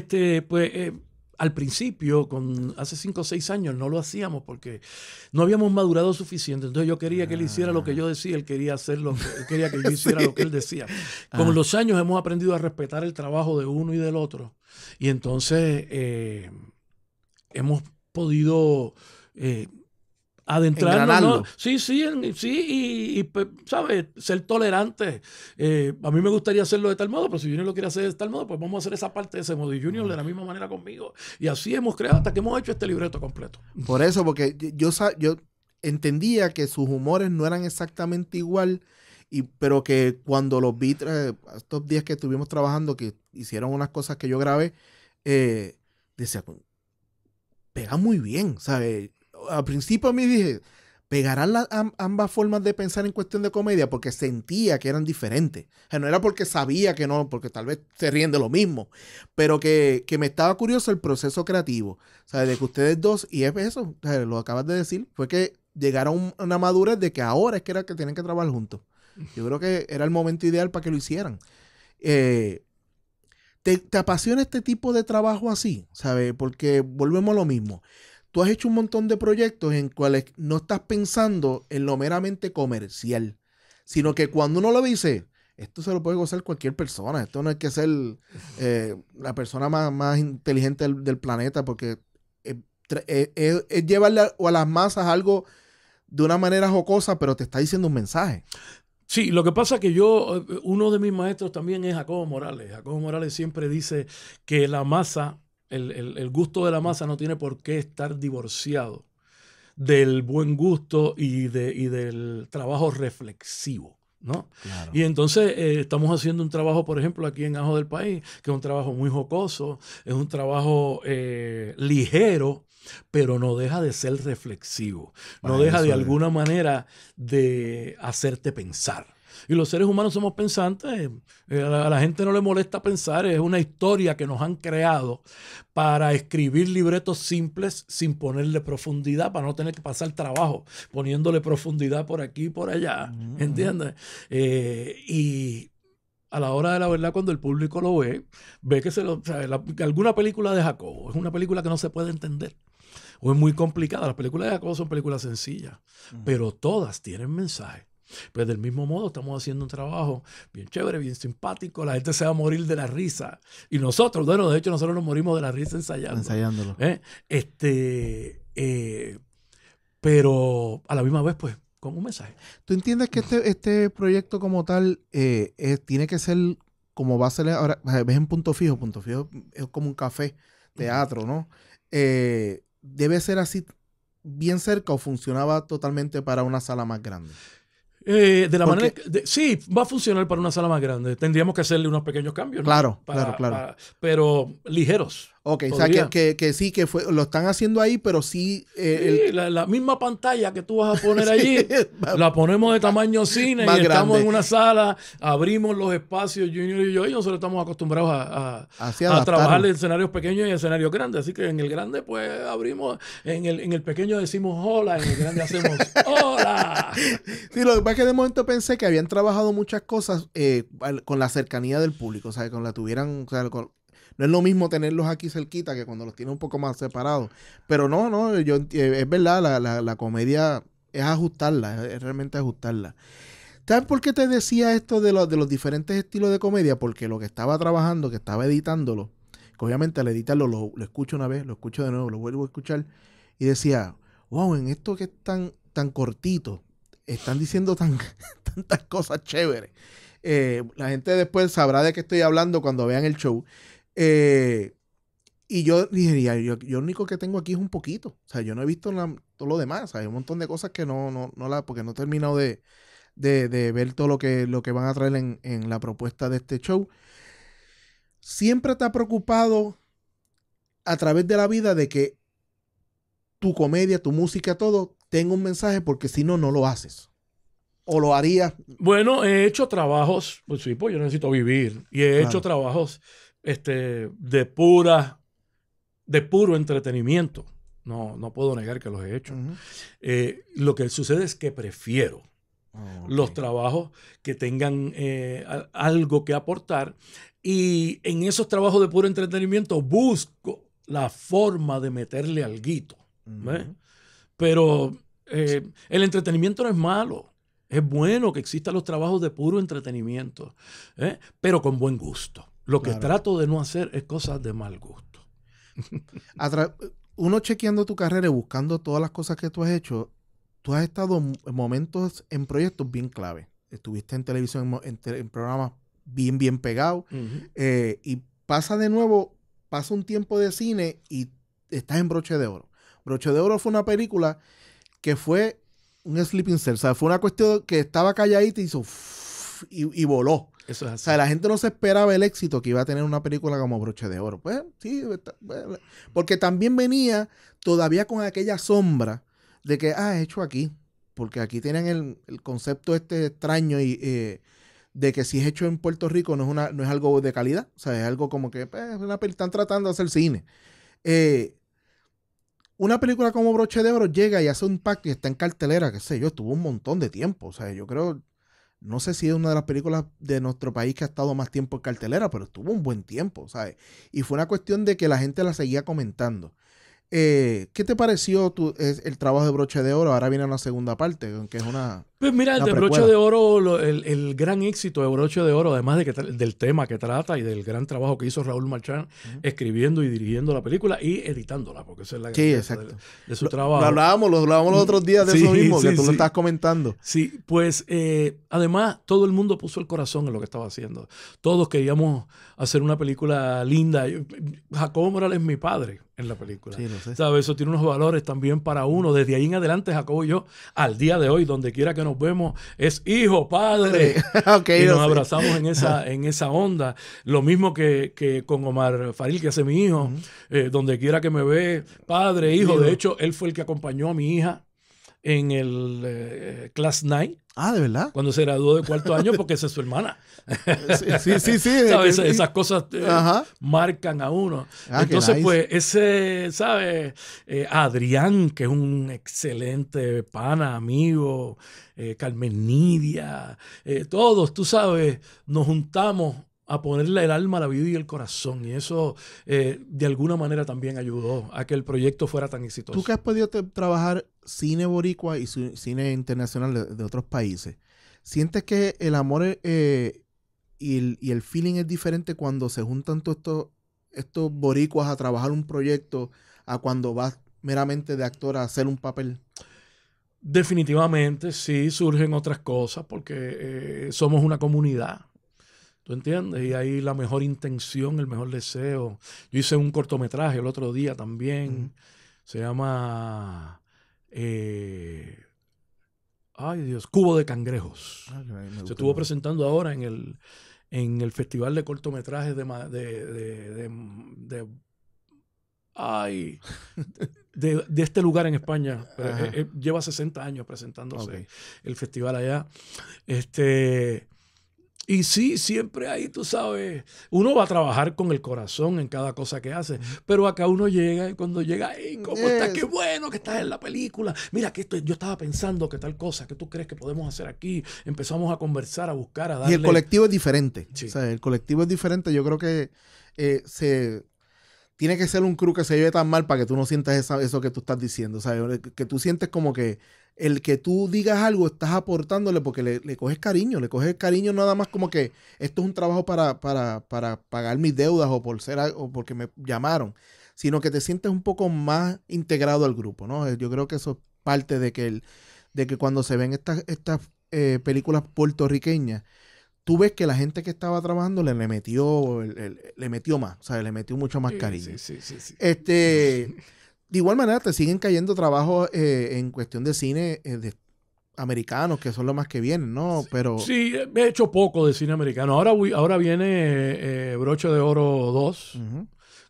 S2: al principio, hace 5 o 6 años, no lo hacíamos porque no habíamos madurado suficiente. Entonces yo quería que él hiciera lo que yo decía, él quería él quería que yo hiciera lo que él decía. Con los años hemos aprendido a respetar el trabajo de uno y del otro. Y entonces hemos podido adentrarnos, ¿no? Sí, y ¿sabes? Ser tolerante. A mí me gustaría hacerlo de tal modo, pero si Junior lo quiere hacer de tal modo, pues vamos a hacer esa parte de ese modo. Y Junior de la misma manera conmigo. Y así hemos creado hasta que hemos hecho este libreto completo.
S3: Por eso, porque yo entendía que sus humores no eran exactamente igual, pero que cuando los vi estos días que estuvimos trabajando, que hicieron unas cosas que yo grabé, decía, pega muy bien, ¿sabes? Al principio a mí dije, ¿pegarán ambas formas de pensar en cuestión de comedia? Porque sentía que eran diferentes. O sea, no era porque sabía que no, porque tal vez se ríen de lo mismo, pero que me estaba curioso el proceso creativo. O sea, de que ustedes dos, y es eso, o sea, lo acabas de decir, fue que llegaron a una madurez de que ahora es que era que tienen que trabajar juntos. Yo creo que era el momento ideal para que lo hicieran. ¿Te apasiona este tipo de trabajo así? ¿Sabes? Porque volvemos a lo mismo. Tú has hecho un montón de proyectos en cuales no estás pensando en lo meramente comercial, sino que cuando uno lo dice, esto se lo puede gozar cualquier persona. Esto no hay que ser la persona más inteligente del planeta, porque es llevarle a las masas algo de una manera jocosa, pero te está diciendo un mensaje.
S2: Sí, lo que pasa es que uno de mis maestros también es Jacobo Morales. Jacobo Morales siempre dice que la masa, el gusto de la masa no tiene por qué estar divorciado del buen gusto y del trabajo reflexivo, ¿no? Claro. Y entonces estamos haciendo un trabajo, por ejemplo, aquí en Ajo del País, que es un trabajo muy jocoso, es un trabajo ligero, pero no deja de ser reflexivo, no deja de alguna manera de hacerte pensar. Y los seres humanos somos pensantes, a la gente no le molesta pensar, es una historia que nos han creado para escribir libretos simples sin ponerle profundidad, para no tener que pasar trabajo poniéndole profundidad por aquí y por allá, ¿entiendes? Y a la hora de la verdad, cuando el público lo ve que alguna película de Jacobo es una película que no se puede entender o es muy complicada. Las películas de Jacobo son películas sencillas, pero todas tienen mensaje. Pues del mismo modo estamos haciendo un trabajo bien chévere, bien simpático, la gente se va a morir de la risa y nosotros, bueno, de hecho nosotros nos morimos de la risa ensayándolo. Pero a la misma vez pues con un mensaje.
S3: ¿Tú entiendes que este proyecto como tal tiene que ser como va a ser ahora? Ves en Punto Fijo es como un café, teatro, ¿no? ¿Debe ser así bien cerca o funcionaba totalmente para una sala más grande?
S2: De la manera sí, va a funcionar para una sala más grande. Tendríamos que hacerle unos pequeños cambios, ¿no?
S3: Claro, claro.
S2: Pero ligeros.
S3: Ok, o sea, que sí, lo están haciendo ahí, pero sí...
S2: sí, la misma pantalla que tú vas a poner allí, la ponemos de tamaño cine y estamos en una sala, abrimos los espacios, Junior y yo, y nosotros estamos acostumbrados a trabajar en escenarios pequeños y escenarios grandes. Así que en el grande, pues, abrimos, en el pequeño decimos hola, en el grande hacemos hola.
S3: Sí, lo que pasa es que de momento pensé que habían trabajado muchas cosas con la cercanía del público, o sea, con la tuvieran... O sea, no es lo mismo tenerlos aquí cerquita que cuando los tienes un poco más separados. Pero no, es verdad, la comedia es ajustarla, es realmente ajustarla. ¿Sabes por qué te decía esto de los diferentes estilos de comedia? Porque lo que estaba trabajando, que estaba editándolo, que obviamente al editarlo lo escucho una vez, lo escucho de nuevo, lo vuelvo a escuchar, y decía, wow, en esto que es tan cortito, están diciendo tantas cosas chéveres. La gente después sabrá de qué estoy hablando cuando vean el show. Y yo dije, yo lo único que tengo aquí es un poquito. O sea, yo no he visto todo lo demás. O sea, hay un montón de cosas que porque no he terminado de ver todo lo que van a traer en la propuesta de este show. Siempre te ha preocupado a través de la vida de que tu comedia, tu música, todo tenga un mensaje, porque si no, no lo haces. ¿O lo harías?
S2: Bueno, he hecho trabajos, pues sí, pues yo necesito vivir. Y he hecho trabajos de puro entretenimiento. No puedo negar que los he hecho. Lo que sucede es que prefiero los trabajos que tengan algo que aportar, y en esos trabajos de puro entretenimiento busco la forma de meterle alguito. Pero el entretenimiento no es malo. Es bueno que existan los trabajos de puro entretenimiento, pero con buen gusto. Lo que trato de no hacer es cosas de mal gusto.
S3: Uno chequeando tu carrera y buscando todas las cosas que tú has hecho, tú has estado en momentos, en proyectos bien clave. Estuviste en televisión, en programas bien pegados. Y pasa un tiempo de cine y estás en Broche de Oro. Broche de Oro fue una película que fue un sleeping cell. O sea, fue una cuestión que estaba calladita y hizo y voló.
S2: Eso es así.
S3: O sea, la gente no se esperaba el éxito que iba a tener una película como Broche de Oro. Pues sí, porque también venía todavía con aquella sombra de que, hecho aquí. Porque aquí tienen el concepto extraño y de que si es hecho en Puerto Rico no es algo de calidad. O sea, es algo como que están tratando de hacer cine. Una película como Broche de Oro llega y hace un impacto y está en cartelera, qué sé yo, estuvo un montón de tiempo. O sea, yo creo, no sé si es una de las películas de nuestro país que ha estado más tiempo en cartelera, pero estuvo un buen tiempo, ¿sabes? Y fue una cuestión de que la gente la seguía comentando. ¿Qué te pareció el trabajo de Broche de Oro? Ahora viene una segunda parte, que es una...
S2: Pues mira, el de Broche de Oro, el gran éxito de Broche de Oro, además del tema que trata y del gran trabajo que hizo Raúl Marchán escribiendo y dirigiendo la película y editándola, porque esa es la grandeza de su trabajo.
S3: Lo hablábamos los otros días de eso mismo, que tú lo estás comentando.
S2: Sí, pues además todo el mundo puso el corazón en lo que estaba haciendo. Todos queríamos hacer una película linda. Jacobo Morales es mi padre en la película.
S3: Sí, lo sé.
S2: ¿Sabes? Eso tiene unos valores también para uno. Desde ahí en adelante, Jacobo y yo, al día de hoy, donde quiera que nos vemos, es hijo, padre.
S3: Okay,
S2: y nos abrazamos en esa onda. Lo mismo que con Omar Faril, que hace mi hijo. Donde quiera que me ve, padre, hijo. De hecho, él fue el que acompañó a mi hija en el Class 9.
S3: ¿De verdad?
S2: Cuando se graduó de cuarto año, porque esa es su hermana.
S3: Sí.
S2: ¿Sabes? Esas cosas marcan a uno. Entonces, nice. Pues, ¿sabes? Adrián, que es un excelente pana, amigo, Carmen Nidia, todos, tú sabes, nos juntamos a ponerle el alma, la vida y el corazón. Y eso, de alguna manera, también ayudó a que el proyecto fuera tan exitoso.
S3: Tú que has podido trabajar cine boricua y cine internacional de otros países, ¿sientes que el amor y el feeling es diferente cuando se juntan todos estos boricuas a trabajar un proyecto a cuando vas meramente de actor a hacer un papel?
S2: Definitivamente, sí, surgen otras cosas porque somos una comunidad. ¿Tú entiendes? Y ahí la mejor intención, el mejor deseo. Yo hice un cortometraje el otro día también. Se llama... Ay, Dios, Cubo de Cangrejos.
S3: Ah, que me
S2: Se
S3: gusta.
S2: estuvo presentando ahora en el Festival de Cortometrajes de este lugar en España. Lleva 60 años presentándose el festival allá. Y sí, siempre ahí, tú sabes, uno va a trabajar con el corazón en cada cosa que hace, pero acá uno llega y cuando llega, ¡ay, cómo estás! ¡Qué bueno que estás en la película! Mira, que yo estaba pensando que tal cosa, que tú crees que podemos hacer aquí. Empezamos a conversar, a buscar, a darle...
S3: Y el colectivo es diferente.
S2: Sí.
S3: O sea, el colectivo es diferente. Yo creo que tiene que ser un crew que se lleve tan mal para que tú no sientas eso que tú estás diciendo. O sea, que tú sientes como que el que tú digas algo estás aportándole porque le coges cariño nada más como que esto es un trabajo para pagar mis deudas o o porque me llamaron, sino que te sientes un poco más integrado al grupo, ¿no? Yo creo que eso es parte de que cuando se ven estas películas puertorriqueñas, tú ves que la gente que estaba trabajando le metió más, o sea, le metió mucho más cariño.
S2: Sí.
S3: De igual manera, te siguen cayendo trabajos en cuestión de cine americanos, que son los más que vienen, ¿no? Pero...
S2: Sí, he hecho poco de cine americano. Ahora viene Broche de Oro 2,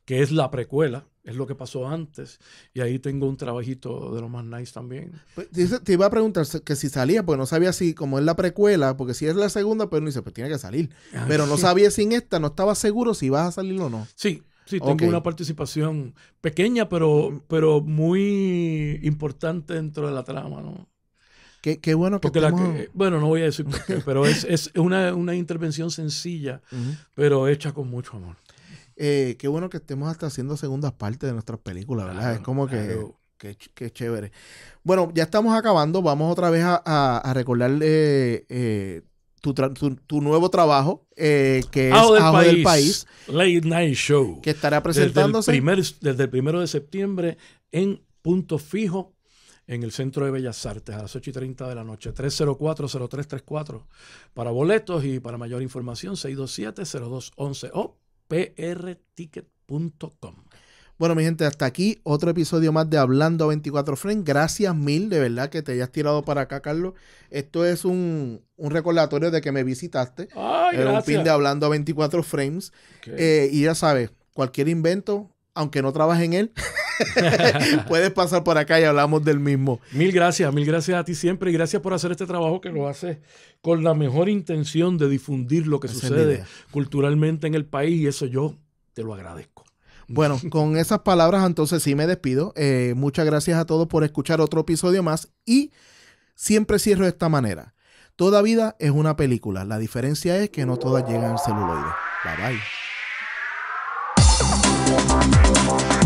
S2: que es la precuela, es lo que pasó antes. Y ahí tengo un trabajito de lo más nice también.
S3: Pues, te iba a preguntar que si salía, porque no sabía si, como es la precuela, porque si es la segunda, pues uno dice, pues tiene que salir. Pero no sabía si en esta, no estaba seguro si ibas a salir o no.
S2: Sí, tengo una participación pequeña, pero muy importante dentro de la trama, ¿no?
S3: Qué bueno que
S2: porque bueno, no voy a decir por qué, pero es una intervención sencilla, pero hecha con mucho amor.
S3: Qué bueno que estemos hasta haciendo segundas partes de nuestras películas, ¿verdad?
S2: Claro,
S3: Es como
S2: claro.
S3: que chévere. Bueno, ya estamos acabando. Vamos otra vez a recordar tu nuevo trabajo, que es Ajo del País.
S2: Late Night Show.
S3: Que estará presentándose.
S2: Desde el 1 de septiembre en Punto Fijo, en el Centro de Bellas Artes, a las 8:30 de la noche. 304-0334 para boletos y para mayor información, 627-0211 o prticket.com.
S3: Bueno, mi gente, hasta aquí otro episodio más de Hablando a 24 Frames. Gracias mil, de verdad, que te hayas tirado para acá, Carlos. Esto es un recordatorio de que me visitaste.
S2: Ay,
S3: Era un
S2: gracias.
S3: pin de Hablando a 24 Frames.
S2: Okay.
S3: Y ya sabes, cualquier invento, aunque no trabajes en él, puedes pasar por acá y hablamos del mismo.
S2: Mil gracias a ti siempre y gracias por hacer este trabajo que lo haces con la mejor intención de difundir lo que sucede culturalmente en el país y eso yo te lo agradezco.
S3: Bueno, con esas palabras entonces sí me despido. Muchas gracias a todos por escuchar otro episodio más y siempre cierro de esta manera. Toda vida es una película. La diferencia es que no todas llegan al celuloide. Bye bye.